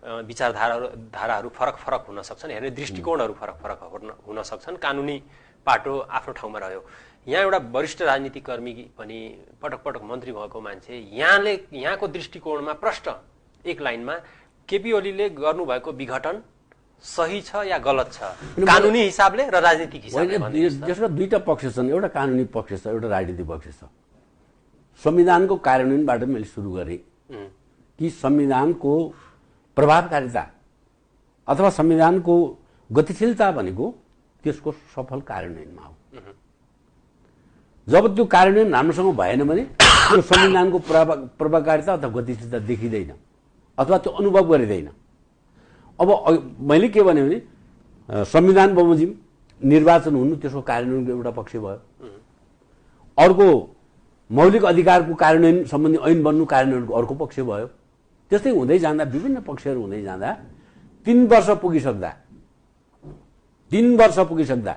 विचारधाराहरू फरक फरक हुन सक्छन्, हेर्ने दृष्टिकोणहरू फरक फरक हुन सक्छन्। कानुनी पाटो आफ्नो ठाउँमा रह्यो। यहाँ एउटा वरिष्ठ राजनीतिक कर्मी पनि पटक पटक मन्त्री भएको मान्छे, यहाँको दृष्टिकोणमा प्रष्ट एक लाइनमा केपी ओलीले गर्नुभएको विघटन सही छ या गलत छ, कानुनी हिसाबले र राजनीतिक हिसाबले? यसमा दुईटा पक्ष छन्, एउटा कानुनी पक्ष छ, एउटा राजनीतिक पक्ष छ। संविधानको कार्यान्वयनबाट मैले सुरु गरेँ कि संविधानको प्रभावकारिता अथवा संविधानको गतिशीलता भनेको त्यसको सफल कार्यान्वयनमा हो। जब त्यो कार्यान्वयन राम्रोसँग भएन भने त्यो संविधानको प्रभावकारिता अथवा गतिशीलता देखिँदैन अथवा त्यो अनुभव गरिँदैन। अब मैले के भने संविधान बमोजिम निर्वाचन हुनु त्यसको कार्यान्वयनको एउटा पक्ष भयो। अर्को मौलिक अधिकारको कार्यान्वयन सम्बन्धी ऐन बन्नु कार्यान्वयनको अर्को पक्ष भयो। त्यस्तै हुँदै जाँदा विभिन्न पक्षहरू हुँदै जाँदा 3 वर्ष पुगिसक्दा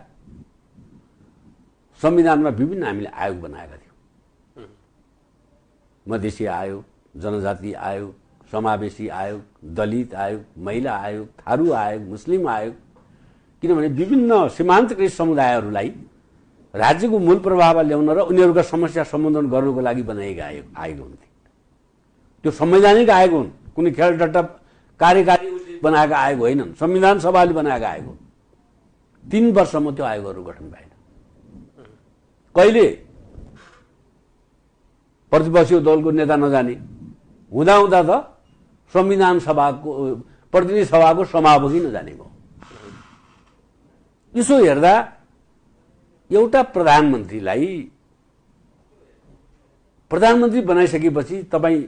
संविधानमा विभिन्न हामीले आयोग बनाएका थियौँ। मधेसी आयोग, जनजाति आयोग, समावेशी आयोग, दलित आयोग, महिला आयोग, थारू आयोग, मुस्लिम आयोग, किनभने विभिन्न सीमान्तकृत समुदायहरूलाई राज्यको मूल प्रभावमा ल्याउन र उनीहरूका समस्या सम्बोधन गर्नको लागि बनाएका आयोग हुन्थे। त्यो संवैधानिक आयोग हुन्, कुनै खेलटट्टा कार्यकारी बनाएका आयोग होइनन्, संविधान सभाले बनाएका आयोग हुन्। 3 वर्षसम्म त्यो आयोगहरू गठन भएन। कहिले प्रतिपक्षी दलको नेता नजाने, हुँदा त संविधान सभाको प्रतिनिधि सभाको समापति नजाने भयो। यसो हेर्दा एउटा प्रधानमन्त्री बनाइसकेपछि तपाईँ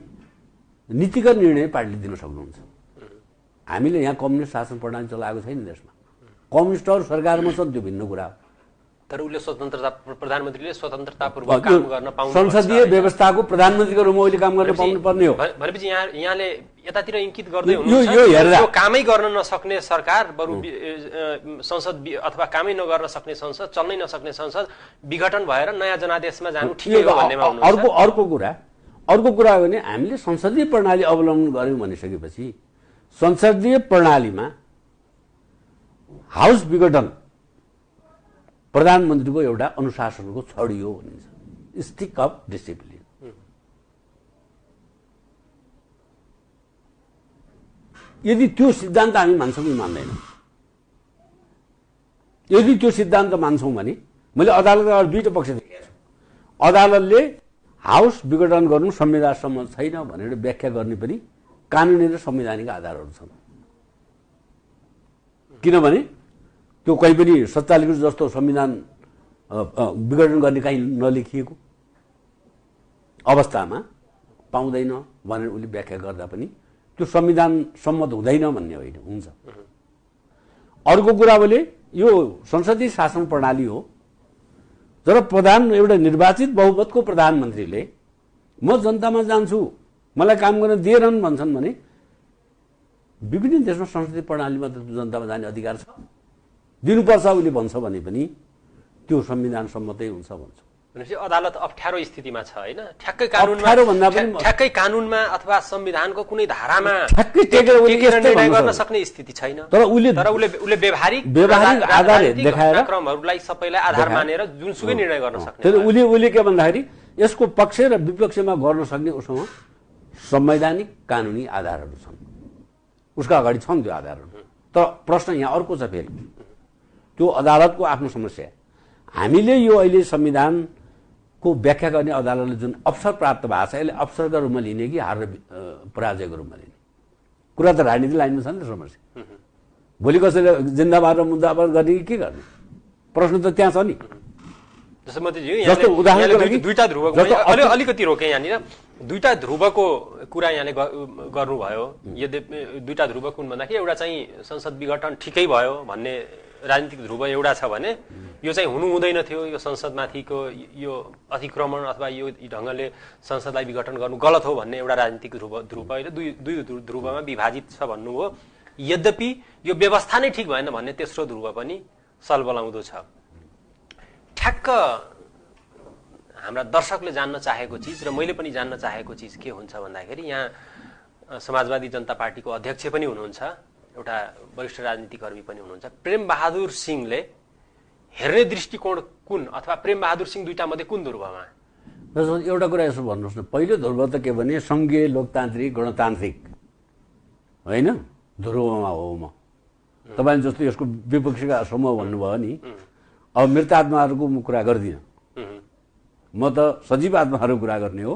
नीतिगत निर्णय पार्टीले दिन सक्नुहुन्छ। हामीले यहाँ कम्युनिस्ट शासन प्रणाली चलाएको छैन देशमा। कम्युनिस्टहरू सरकारमा छन्, त्यो भिन्न कुरा हो। तर उसले प्रधानमन्त्रीले स्वतन्त्रतापूर्वक काम गर्न पाउनु, संसदीय व्यवस्थाको प्रधानमन्त्रीको रूपमा अहिले काम गर्न पाउनु पर्ने हो। भनेपछि यहाँले यतातिर इंकित गर्दै हुनुहुन्छ यो कामै गर्न नसक्ने सरकार, बरु संसद अथवा कामै नगर्न सक्ने संसद, चल्नै नसक्ने संसद विघटन भएर नयाँ जनादेशमा जानु ठिकै हो भन्नेमा हुनुहुन्छ। अर्को कुरा हो भने हामीले संसदीय प्रणाली अवलम्बन गर्यौं भनिसकेपछि संसदीय प्रणालीमा हाउस विघटन प्रधानमन्त्रीको एउटा अनुशासनको छडी हो भनिन्छ, स्टिक अफ डिसिप्लिन। यदि त्यो सिद्धान्त हामी मान्छौँ कि मान्दैनौँ, यदि त्यो सिद्धान्त मान्छौँ भने मैले अदालतमा दुईटा पक्ष देखेको छु। अदालतले हाउस विघटन गर्नु संविधान सम्मत छैन भनेर व्याख्या गर्ने पनि कानुनी र संवैधानिक आधारहरू छन्। किनभने त्यो कहीँ पनि 47 जस्तो संविधान विघटन गर्ने कहीँ नलेखिएको अवस्थामा पाउँदैन भनेर उसले व्याख्या गर्दा पनि त्यो संविधान सम्मत हुँदैन भन्ने होइन, हुन्छ। अर्को कुरा बोले यो संसदीय शासन प्रणाली हो। जब एउटा निर्वाचित बहुमतको प्रधानमन्त्रीले म जनतामा जान्छु, मलाई काम गर्न दिएनन् भन्छन् भने विभिन्न देशमा संसदीय प्रणालीमा त जनतामा जाने अधिकार छ, दिनुपर्छ उसले भन्छ भने पनि त्यो संविधान सम्मतै हुन्छ भन्छ। भनेपछि अदालत अप्ठ्यारो स्थितिमा छ हैन? ठ्याक्कै कानुनमा अथवा संविधानको कुनै धारामा निर्णय गर्न सक्ने स्थिति छैन। तर उसले व्यवहारिक आधार देखाएर क्रमहरूलाई सबैलाई आधार मानेर जुनसुकै निर्णय गर्न सक्ने। तर उसले के भन्दाखेरि यसको पक्ष र विपक्षमा गर्न सक्ने उसँग संवैधानिक कानुनी आधारहरू छन्, उसका अगाडि छन् त्यो आधारहरू। तर प्रश्न यहाँ अर्को छ, फेरि त्यो अदालतको आफ्नो समस्या। हामीले यो अहिले संविधानको व्याख्या गर्ने अदालतले जुन अवसर प्राप्त भएको छ, यसले अवसरका रूपमा लिने कि हार र पराजयको रूपमा लिने कुरा त राजनीति लाइनमा छ नि त समस्या। भोलि कसैले जिन्दाबाद र मुद्दाबाद गर्ने कि के गर्ने प्रश्न त त्यहाँ छ नि। जस्तो उदाहरणको दुईटा ध्रुवको अलिकति रोके यहाँनिर दुईटा ध्रुवको कुरा यहाँले गर्नुभयो। यद्यपि दुईटा ध्रुव कुन भन्दाखेरि एउटा चाहिँ संसद विघटन ठिकै भयो भन्ने राजनीतिक ध्रुव एउटा छ भने यो चाहिँ हुनु हुँदैन थियो, यो संसदमाथिको यो अतिक्रमण अथवा यो ढङ्गले संसदलाई विघटन गर्नु गलत हो भन्ने एउटा राजनीतिक ध्रुव अहिले दुई ध्रुवमा विभाजित छ भन्नुभयो। यद्यपि यो व्यवस्था नै ठिक भएन भन्ने तेस्रो ध्रुव पनि सलबलाउँदो छ। ठ्याक्क हाम्रा दर्शकले जान्न चाहेको चिज र मैले पनि जान्न चाहेको चिज के हुन्छ भन्दाखेरि यहाँ समाजवादी जनता पार्टीको अध्यक्ष पनि हुनुहुन्छ, एउटा वरिष्ठ राजनीतिकर्मी पनि हुनुहुन्छ। प्रेम बहादुर सिंहले हेर्ने दृष्टिकोण कुन अथवा प्रेम बहादुर सिंह दुईटा मध्ये कुन ध्रुवमा? एउटा कुरा यसो भन्नुहोस् न, पहिलो ध्रुव त के भने संघीय लोकतान्त्रिक गणतान्त्रिक होइन ध्रुवमा हो म। तपाईले जस्तो यसको विपक्षीका समूह भन्नुभयो नि, अब मृत आत्माहरूको म कुरा गर्दिनँ, म त सजीव आत्माहरूको कुरा गर्ने हो।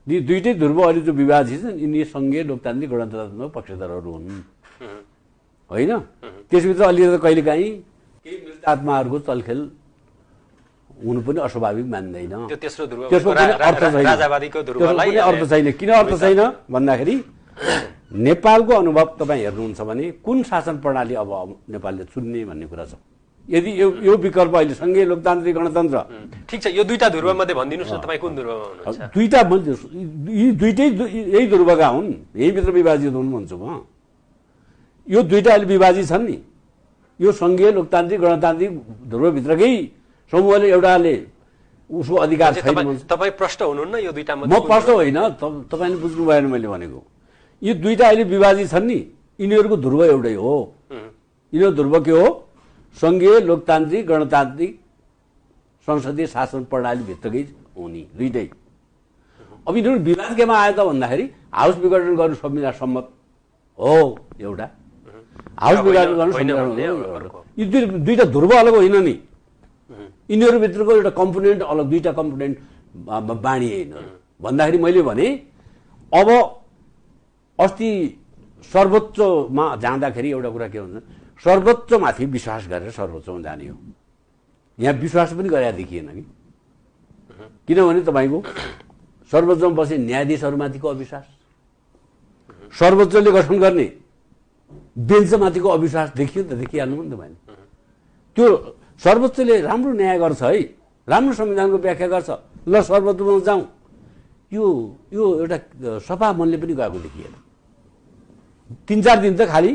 यी दुईटै ध्रुव अहिले जो विभाजित छन् यिनी संघीय लोकतान्त्रिक गणतन्त्रको पक्षधरहरू हुन् होइन। त्यसभित्र अलिकति कहिलेकाहीँ केही मृत आत्माहरूको चलखेल हुनु पनि अस्वाभाविक मान्दैन। त्यसको पनि अर्थ छैन। किन अर्थ छैन भन्दाखेरि नेपालको अनुभव तपाईँ हेर्नुहुन्छ भने कुन शासन प्रणाली अब नेपालले चुन्ने भन्ने कुरा छ। यदि यो विकल्प अहिले संघीय लोकतान्त्रिक गणतन्त्र ठिक छ, यो दुईटा ध्रुव मध्ये भनिदिनुस् न तपाईँ कुन ध्रुवमा हुनुहुन्छ? दुईटा यी दुईटै यही ध्रुवका हुन्, यहीभित्र विभाजित हुन् भन्छु म। यो दुईटा अहिले विभाजित छन् नि, यो संघीय लोकतान्त्रिक गणतान्त्रिक ध्रुवभित्रकै समूहले एउटाले उसको अधिकार छैन। तपाईँ प्रष्ट हुनुहुन्न यो दुईटा मध्ये? म प्रष्ट होइन, तपाईँले बुझ्नु भएन मैले भनेको। यो दुईटा अहिले विभाजित छन् नि, यिनीहरूको ध्रुव एउटै हो। यिनीहरू ध्रुव के हो? संघीय लोकतान्त्रिक गणतान्त्रिक संसदीय शासन प्रणालीभित्रकै हुने दुईटै। अब यिनीहरू विवाद केमा आयो त भन्दाखेरि हाउस विघटन गर्नु संविधान सम्मत हो एउटा, हाउस विघटन गर्नु संविधान। यी दुईटा ध्रुव अलग होइन नि, यिनीहरू भित्रको एउटा कम्पोनेन्ट अलग, दुईटा कम्पोनेन्ट बाँडिए यिनीहरू भन्दाखेरि मैले भने अब अस्ति सर्वोच्चमा जाँदाखेरि एउटा कुरा के हुन्छ, सर्वोच्चमाथि विश्वास गरेर सर्वोच्चमा जाने हो। यहाँ विश्वास पनि गरेर देखिएन कि, किनभने तपाईँको सर्वोच्चमा बसे न्यायाधीशहरूमाथिको अविश्वास, सर्वोच्चले गठन गर्ने बेन्चमाथिको अविश्वास देखियो नि त, देखिहाल्नु नि तपाईँले। त्यो सर्वोच्चले राम्रो न्याय गर्छ है, राम्रो संविधानको व्याख्या गर्छ, ल सर्वोच्चमा जाउँ, यो एउटा सफा मनले पनि गएको देखिएन। 3-4 दिन त खालि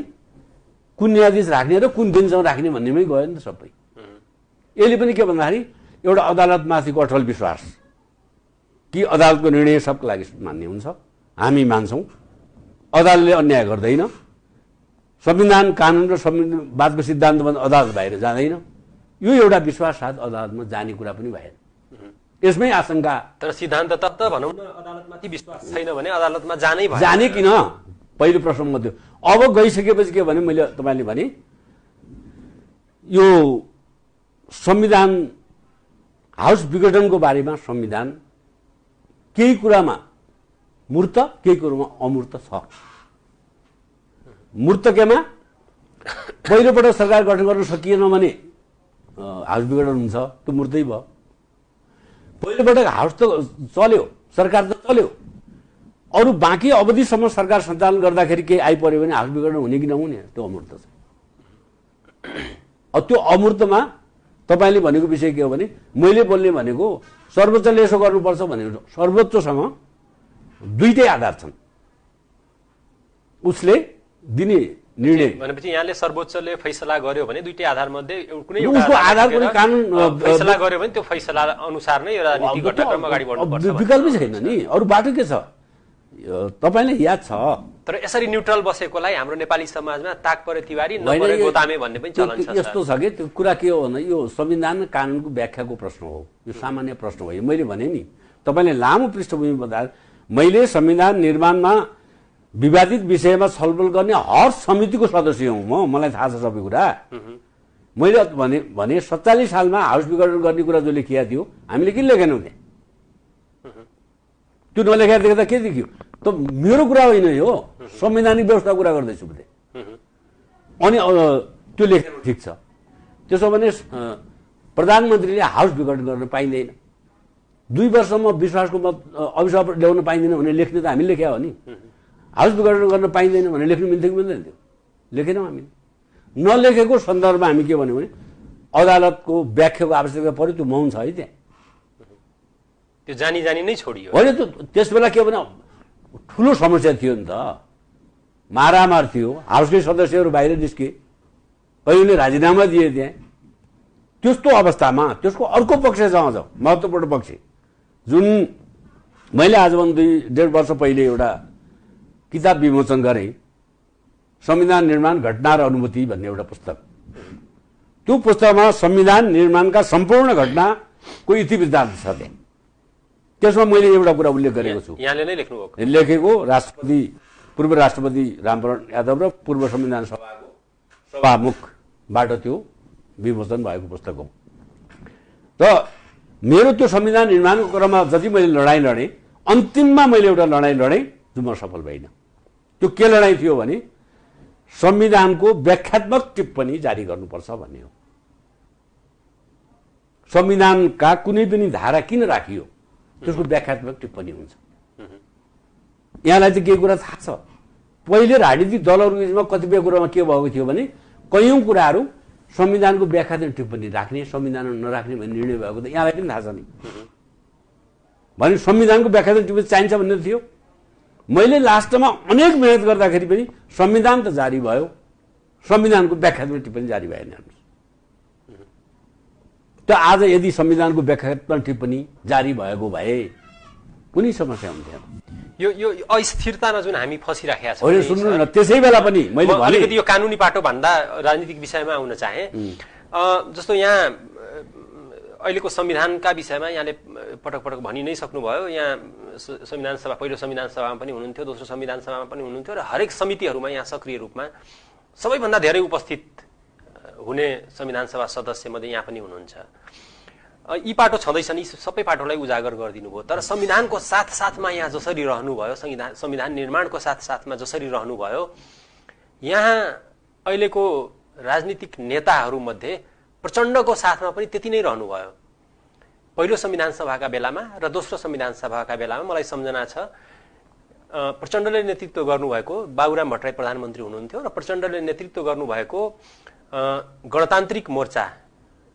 कुन न्यायाधीश राख्ने र कुन बेन्चमा राख्ने भन्नेमै गयो नि त सबै। यसले पनि के भन्दाखेरि एउटा अदालतमाथिको अटल विश्वास कि अदालतको निर्णय सबको लागि मान्य हुन्छ, हामी मान्छौँ, अदालतले अन्याय गर्दैन, संविधान कानुन र संविधानवादको सिद्धान्तमा अदालत बाहिर जाँदैन, यो एउटा विश्वास साथ अदालतमा जाने कुरा पनि भएन। यसमै आशंका। तर सिद्धान्त त भनौँ न अदालतमाथि विश्वास छैन भने अदालतमा जानै भयो। जाने किन? पहिलो प्रश्न थियो। अब गइसकेपछि के भने मैले तपाईँले भने यो संविधान हाउस विघटनको बारेमा संविधान केही कुरामा मूर्त केही कुरामा अमूर्त छ। मूर्त केमा पहिलोपटक सरकार गठन गर्न सकिएन भने हाउस विघटन हुन्छ, त्यो मूर्तै भयो। पहिलोपटक हाउस त चल्यो, सरकार त चल्यो, अरू बाँकी अवधिसम्म सरकार सञ्चालन गर्दाखेरि केही आइपर्यो भने हाउस विघटन हुने कि नहुने, त्यो अमूर्त छ। अब त्यो अमूर्तमा तपाईँले भनेको विषय के हो भने मैले बोल्ने भनेको सर्वोच्चले यसो गर्नुपर्छ भनेको सर्वोच्चसँग दुईटै आधार छन्, उसले दिने निर्णय भनेपछि यहाँले सर्वोच्चले फैसला गर्यो भने दुईटै आधार मध्ये कुनै उसको आधार कुनै कानुन फैसला गर्यो भने त्यो फैसला अनुसार नै यो राजनीतिक घटनाक्रम अगाडि बढ्नुपर्छ। विकल्पै छैन नि, अरू बाटो के छ? तपाईँले याद छ तर यसरी न्युट्रल बसेकोलाई हाम्रो नेपाली समाजमा ताकपरे तिवारी नपरे गोतामे भन्ने पनि चलन छ। यस्तो छ कि त्यो कुरा के हो भन्दा यो संविधान कानुनको व्याख्याको प्रश्न हो, यो सामान्य प्रश्न हो। मैले भने नि तपाईँले लामो पृष्ठभूमि बताए, मैले संविधान निर्माणमा विवादित विषयमा छलफल गर्ने हर समितिको सदस्य हुँ म, मलाई थाहा छ सबै कुरा। मैले भने 47 सालमा हाउस विघटन गर्ने कुरा जो लेखिया थियो हामीले किन लेखेनौँ त्यहाँ? त्यो नलेखेर देख्दा के देखियो? त मेरो कुरा होइन यो, संवैधानिक व्यवस्था कुरा गर्दैछु बुझे। अनि त्यो लेखेर ठिक छ, त्यसो भने प्रधानमन्त्रीले हाउस विघटन गर्न पाइँदैन, 2 वर्षमा विश्वासको मत अभिशाप ल्याउन पाइँदैन भने लेख्ने त हामीले लेख्या हो नि। हाउस विघटन गर्न पाइँदैन भने लेख्नु मिल्थ्यो कि मिल्दैन थियो? लेखेनौँ हामीले। नलेखेको सन्दर्भमा हामी के भन्यौँ भने अदालतको व्याख्याको आवश्यकता पर्यो, त्यो मौन छ है त्यहाँ। त्यो जानी जानी नै छोडियो होइन, त त्यस बेला के भने ठुलो समस्या थियो नि त, मारामार थियो, हाउसकै सदस्यहरू बाहिर निस्के, कहिले राजीनामा दिए त्यहाँ। त्यस्तो अवस्थामा त्यसको अर्को पक्ष जहाँ जाउँ, महत्त्वपूर्ण पक्ष जुन मैले आजभन्दा 1.5 वर्ष पहिले एउटा किताब विमोचन गरेँ, संविधान निर्माण घटना र अनुभूति भन्ने एउटा पुस्तक। त्यो पुस्तकमा संविधान निर्माणका सम्पूर्ण घटनाको इतिवृत्तान्त छ त्यहाँ। त्यसमा मैले एउटा कुरा उल्लेख गरेको छु, यहाँले नै लेख्नुभएको, लेखेको पूर्व राष्ट्रपति रामवरण यादव र पूर्व संविधान सभाको सभामुखबाट त्यो विमोचन भएको पुस्तक हो। त मेरो त्यो संविधान निर्माणको क्रममा जति मैले लडाइँ लडेँ, अन्तिममा मैले एउटा लडाइँ लडेँ जो म सफल भइनँ। त्यो के लडाइँ थियो भने संविधानको व्याख्यात्मक टिप्पणी जारी गर्नुपर्छ भन्ने हो। संविधानका कुनै पनि धारा किन राखियो त्यसको व्याख्यात्मक टिप्पणी हुन्छ। यहाँलाई चाहिँ के कुरा थाहा छ? पहिले राजनीतिक दलहरूको बिचमा कतिपय कुरामा के भएको थियो भने कयौं कुराहरू संविधानको व्याख्या टिप्पणी राख्ने संविधान नराख्ने भन्ने निर्णय भएको त यहाँलाई पनि थाहा छ नि भने संविधानको व्याख्या टिप्पणी चाहिन्छ भन्ने थियो मैले लास्टमा अनेक मेहनत गर्दाखेरि पनि संविधान त जारी भयो संविधानको व्याख्या टिप्पणी जारी भएन त आज यदि संविधानको व्याख्या टिप्पणी जारी भएको भए कुनै समस्या हुन्थेन यो अस्थिरतामा जुन हामी फसिराखेका छौँ होइन सुन्नु न त्यसै बेला पनि मैले अलिकति यो कानुनी पाटो भन्दा राजनीतिक विषयमा आउन चाहे जस्तो यहाँ अहिलेको संविधानका विषयमा यहाँले पटक पटक भनि नै सक्नुभयो यहाँ संविधान सभा पहिलो संविधान सभामा पनि हुनुहुन्थ्यो दोस्रो संविधान सभामा पनि हुनुहुन्थ्यो र हरेक समितिहरूमा यहाँ सक्रिय रूपमा सबैभन्दा धेरै उपस्थित हुने संविधान सभा सदस्य मध्ये यहाँ पनि हुनुहुन्छ यी पाटो छँदैछन् यी सबै पाटोलाई उजागर गरिदिनु भयो तर संविधानको साथसाथमा यहाँ जसरी रहनुभयो संविधान निर्माणको साथसाथमा जसरी रहनुभयो यहाँ अहिलेको राजनीतिक नेताहरूमध्ये प्रचण्डको साथमा पनि त्यति नै रहनुभयो पहिलो संविधान सभाका बेलामा र दोस्रो संविधान सभाका बेलामा मलाई सम्झना छ प्रचण्डले नेतृत्व गर्नुभएको बाबुराम भट्टराई प्रधानमन्त्री हुनुहुन्थ्यो र प्रचण्डले नेतृत्व गर्नुभएको गणतान्त्रिक मोर्चा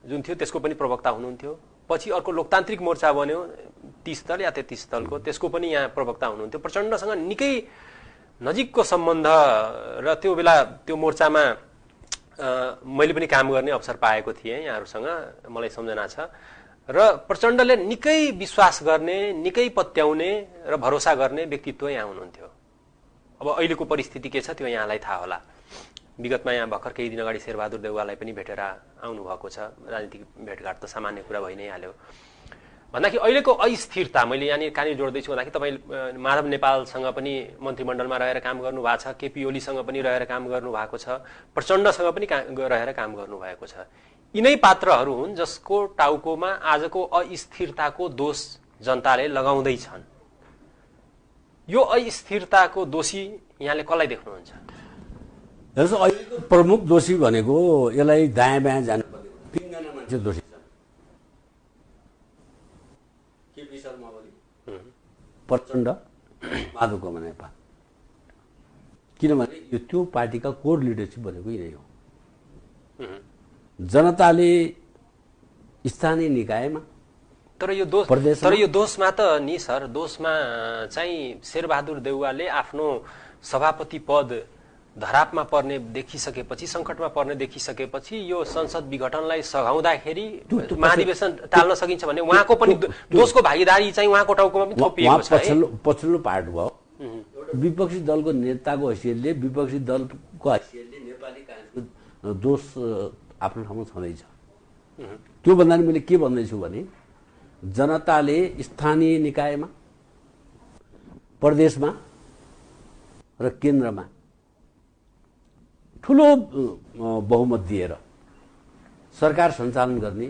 जुन थियो त्यसको पनि प्रवक्ता हुनुहुन्थ्यो पछि अर्को लोकतान्त्रिक मोर्चा बन्यो 30 दल या 33 दलको त्यसको पनि यहाँ प्रवक्ता हुनुहुन्थ्यो प्रचण्डसँग निकै नजिकको सम्बन्ध र त्यो बेला त्यो मोर्चामा मैले पनि काम गर्ने अवसर पाएको थिएँ यहाँहरूसँग मलाई सम्झना छ र प्रचण्डले निकै विश्वास गर्ने निकै पत्याउने र भरोसा गर्ने व्यक्तित्व यहाँ हुनुहुन्थ्यो अब अहिलेको परिस्थिति के छ त्यो यहाँलाई थाहा होला विगतमा यहाँ भर्खर केही दिन अगाडि शेरबहादुर देउवालाई पनि भेटेर आउनु भएको छ राजनीतिक भेटघाट त सामान्य कुरा भइ नै हाल्यो भन्दाखेरि अहिलेको अस्थिरता मैले यहाँनिर कहाँनिर जोड्दैछु भन्दाखेरि तपाईँ माधव नेपालसँग पनि मन्त्रीमण्डलमा रहेर काम गर्नु भएको छ केपी ओलीसँग पनि रहेर काम गर्नु भएको छ प्रचण्डसँग पनि रहेर काम गर्नु भएको छ यिनै पात्रहरू हुन् जसको टाउकोमा आजको अस्थिरताको दोष जनताले लगाउँदैछन् यो अस्थिरताको दोषी यहाँले कसलाई देख्नुहुन्छ हेर्नुहोस् अहिलेको प्रमुख दोषी भनेको यसलाई दायाँ बायाँ जानुपर्ने 3 जना मान्छे दोषी छन् केपी शर्मा ओली प्रचण्ड माधव नेपाल किनभने यो त्यो पार्टीका कोर लिडरसिप भनेको यिनै हो जनताले स्थानीय निकायमा तर यो दोषमा त नि सर दोषमा चाहिँ शेरबहादुर देउवाले आफ्नो सभापति पद धरापमा पर्ने देखिसकेपछि संकटमा पर्ने देखिसकेपछि यो संसद विघटनलाई सघाउँदाखेरि महाधिवेशन टाल्न सकिन्छ भन्ने उहाँको पनि दोषको भागीदारी चाहिँ उहाँको टाउकोमा पनि थोपिएको छ पछिल्लो पार्ट भयो विपक्षी दलको नेताको हैसियतले विपक्षी दलको हैसियतले नेपाली काङ्ग्रेसको दोष आफ्नो ठाउँमा छँदैछ त्यो भन्दा मैले के भन्दैछु भने जनताले स्थानीय निकायमा प्रदेशमा र केन्द्रमा ठुलो बहुमत दिएर सरकार सञ्चालन गर्ने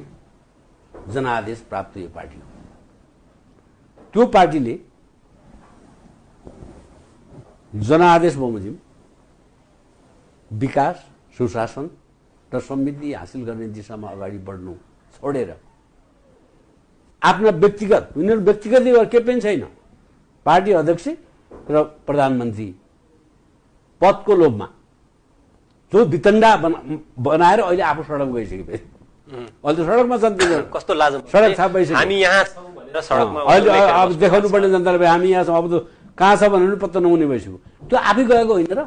जनादेश प्राप्त यो पार्टी हो त्यो पार्टीले जनादेश बमोजिम विकास सुशासन र समृद्धि हासिल गर्ने दिशामा अगाडि बढ्नु छोडेर आफ्ना व्यक्तिगत उनीहरू व्यक्तिगत के पनि छैन पार्टी अध्यक्ष र प्रधानमन्त्री पदको लोभमा जो वितण्डा बनाएर अहिले आफू सडक गइसकेपछि अहिले त सडकमा कस्तो लाजम सडक छाप भइसक्यो हामी यहाँ छौँ भनेर सडकमा अहिले अब देखाउनु पर्ने जनतालाई हामी यहाँ छौँ अब त कहाँ छ भनेर पत्ता नहुने भइसक्यो त्यो आफै गएको होइन र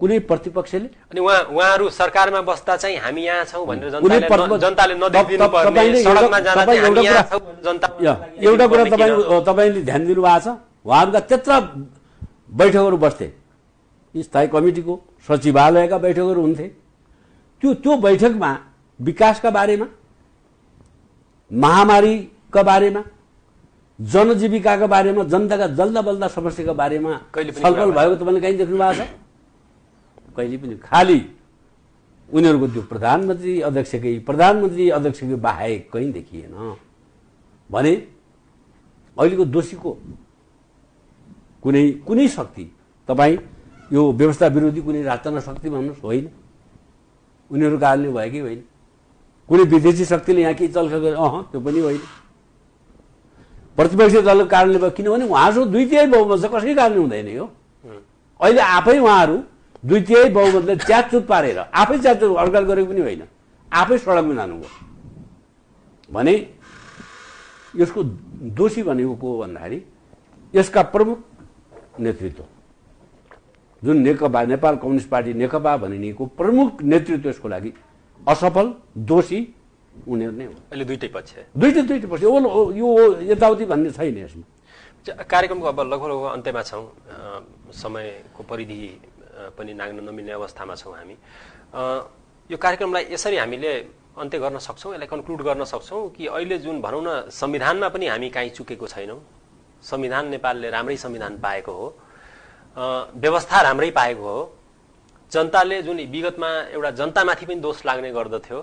कुनै प्रतिपक्षले अनि उहाँहरू सरकारमा बस्दा चाहिँ हामी यहाँ छौँ भनेर जनताले नदेखिदिनु पर्ने सडकमा जाँदा चाहिँ हामी यहाँ छौँ जनता एउटा कुरा तपाईले ध्यान दिनु भएको छ उहाँहरूका त्यत्र बैठकहरू बस्थे स्थायी कमिटीको सचिवालयका बैठकहरू हुन्थे त्यो बैठकमा विकासका बारेमा महामारीका बारेमा जनजीविकाका बारेमा जनताका जल्दा बल्दा समस्याका बारेमा छलफल भएको तपाईँले कहीँ देख्नु भएको छ कहिले पनि खाली उनीहरूको त्यो प्रधानमन्त्री अध्यक्षकै बाहेक कहीँ देखिएन भने अहिलेको दोषीको कुनै शक्ति तपाईँ यो व्यवस्था विरोधी कुनै राजतन्त्र शक्ति भन्नुहोस् होइन उनीहरू कारणले भएकै होइन कुनै विदेशी शक्तिले यहाँ के चल्छ त्यो पनि होइन प्रतिपक्षी दलको कारणले भयो किनभने उहाँहरू 2/3 बहुमत छ कसैकै कारणले हुँदैन यो अहिले आफै उहाँहरू 2/3 बहुमतले च्यातचुत पारेर आफै च्यातचुत अड्कल गरेको पनि होइन आफै सडकमा जानुभयो भने यसको दोषी भनेको को भन्दाखेरि यसका प्रमुख नेतृत्व जुन नेकपा नेपाल कम्युनिस्ट पार्टी नेकपा भनिनेको प्रमुख नेतृत्व यसको लागि असफल दोषी उनीहरू नै हो। अहिले दुईटै पक्ष यो यताउति भन्ने छैन यसमा। कार्यक्रमको अब लगभग अन्त्यमा छौँ, समयको परिधि पनि नाग्न नमिल्ने अवस्थामा छौँ हामी। यो कार्यक्रमलाई यसरी हामीले अन्त्य गर्न सक्छौँ, यसलाई कन्क्लुड गर्न सक्छौँ कि अहिले जुन भनौँ न संविधानमा पनि हामी काहीँ चुकेको छैनौँ, संविधान नेपालले राम्रै संविधान पाएको हो, व्यवस्था राम्रै पाएको हो। जनताले जुन विगतमा एउटा जनतामाथि पनि दोष लाग्ने गर्दथ्यो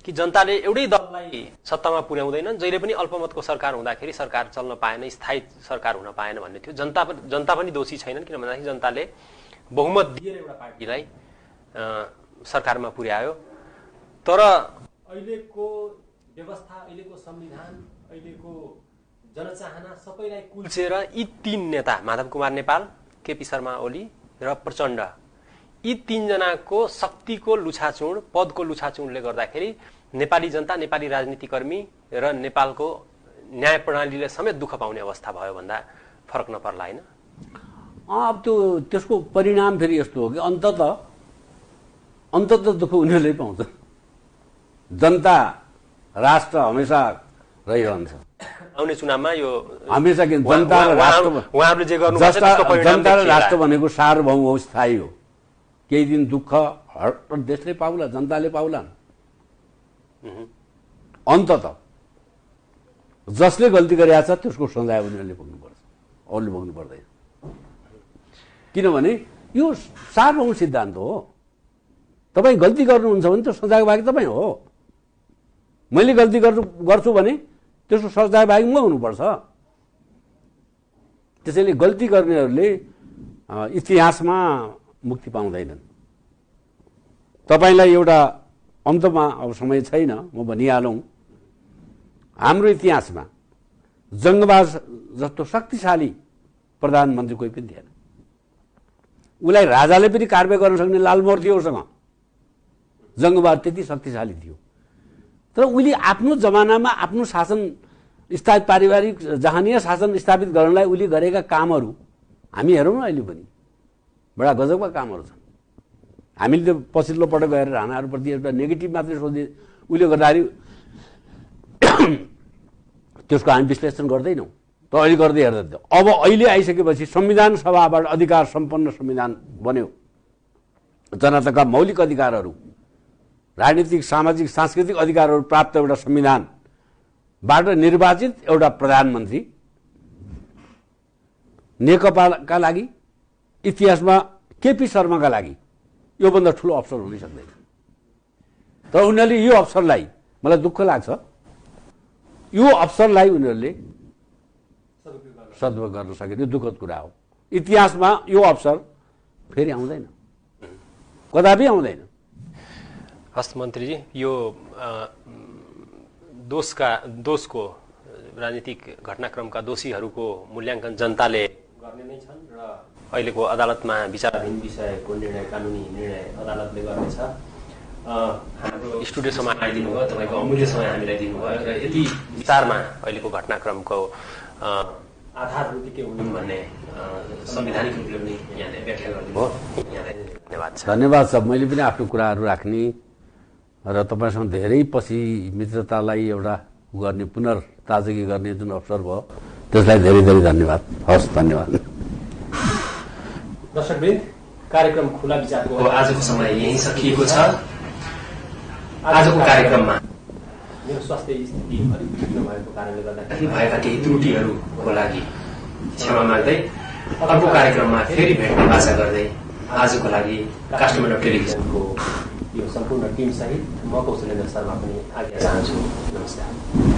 कि जनताले एउटै दललाई सत्तामा पुर्याउँदैनन्, जहिले पनि अल्पमतको सरकार हुँदाखेरि सरकार चल्न पाएन, स्थायी सरकार हुन पाएन भन्ने थियो। जनता पनि दोषी छैनन्, किन भन्दाखेरि जनताले बहुमत दिएर एउटा पार्टीलाई सरकारमा पुर्यायो। तर अहिलेको व्यवस्था, अहिलेको संविधान, अहिलेको जनचाहना सबैलाई कुल्चेर यी तीन नेता माधव कुमार नेपाल, केपी शर्मा ओली र प्रचण्ड, यी तीनजनाको शक्तिको लुछाचुड, पदको लुछाचुडले गर्दाखेरि नेपाली जनता, नेपाली राजनीतिकर्मी र नेपालको न्याय प्रणालीले समेत दुःख पाउने अवस्था भयो भन्दा फरक नपर्ला होइन? अब त्यसको परिणाम फेरि यस्तो हो कि अन्तत दुःख उनीहरूले पाउँछ। जनता राष्ट्र हमेसा रहिरहन्छ। आउने चुनावमा यो हमेसा कि जनता र राष्ट्र, उहाँहरूले जे गर्नु भएको छ त्यसको परिणाम जनता र राष्ट्र भनेको सार्वभौम हो, स्थायी हो। केही दिन दुःख देशले पाउला, जनताले पाउलान्। अन्तत जसले गल्ती गरेको छ त्यसको सजाय उनीहरूले भोग्नुपर्छ, अरूले भोग्नु पर्दैन। किनभने यो सार्वभौम सिद्धान्त हो। तपाईँ गल्ती गर्नुहुन्छ भने त्यो सजाय भागी तपाईँ हो। मैले गल्ती गर्छु भने त्यसको सजाय भागी म हुनुपर्छ। त्यसैले गल्ती गर्नेहरूले इतिहासमा मुक्ति पाउँदैनन्। तपाईँलाई एउटा अन्तमा अब समय छैन, म भनिहालौँ, हाम्रो इतिहासमा जङ्गबाज जस्तो शक्तिशाली प्रधानमन्त्री कोही पनि थिएन। उसलाई राजाले पनि कारवाही गर्न सक्ने लालमोहर थियो उसँग। जङ्गबाज त्यति शक्तिशाली थियो। तर उसले आफ्नो जमानामा आफ्नो शासन स्थापित, पारिवारिक जहानीय शासन स्थापित गर्नलाई उसले गरेका कामहरू हामी हेरौँ न, अहिले पनि बडा गजबका कामहरू छन्। हामीले त्यो पछिल्लो पटक गएर राणाहरूप्रति एउटा नेगेटिभ मात्रै सोधे उसले गर्दाखेरि त्यसको हामी विश्लेषण गर्दैनौँ। त अहिले गर्दै हेर्दै अब अहिले आइसकेपछि संविधान सभाबाट अधिकार सम्पन्न संविधान बन्यो। जनताका मौलिक अधिकारहरू, राजनीतिक, सामाजिक, सांस्कृतिक अधिकारहरू प्राप्त एउटा संविधानबाट निर्वाचित एउटा प्रधानमन्त्री नेकपाका लागि इतिहासमा केपी शर्माका लागि योभन्दा ठुलो अवसर हुनै सक्दैन। तर उनीहरूले यो अवसरलाई, मलाई दुःख लाग्छ, यो अवसरलाई उनीहरूले सदुपयोग गर्न सके, यो दुःखद कुरा हो। इतिहासमा यो अवसर फेरि आउँदैन, कदापि आउँदैन। हस् मन्त्रीजी, यो दोषको राजनीतिक घटनाक्रमका दोषीहरूको मूल्याङ्कन जनताले गर्ने नै छन् र अहिलेको अदालतमा विचाराधीन विषयको निर्णय, कानुनी निर्णय अदालतले गर्नेछ। हाम्रो स्टुडियोसम्म आइदिनु भयो, तपाईँको अमूल्य समय हामीलाई दिनुभयो र यति विचारमा अहिलेको घटनाक्रमको आधारहरू के हुन् भन्ने संवैधानिक रूपले पनि यहाँले व्याख्या गरिदिनु भयो। यहाँलाई धन्यवाद छ। धन्यवाद छ। मैले पनि आफ्नो कुराहरू राख्ने र तपाईँसँग धेरै पछि मित्रतालाई एउटा गर्ने, पुनर्ताजगी गर्ने जुन अवसर भयो त्यसलाई धेरै धेरै धन्यवाद। हस्, धन्यवाद। दर्शकवृन्द, कार्यक्रम खुला विचारको आजको समय यही सकिएको छ। आजको कार्यक्रममा मेरो स्वास्थ्य स्थिति अलिक बिग्रिनु भएको कारणले गर्दाखेरि भएका केही त्रुटिहरूको लागि क्षमा माग्दै अर्को कार्यक्रममा फेरि भेट्ने आशा गर्दै आजको लागि काठमाडौँ टेलिभिजनको यो सम्पूर्ण टिम सहित म कौशलेन्द्र शर्मा पनि आज्ञा चाहन्छु। नमस्कार।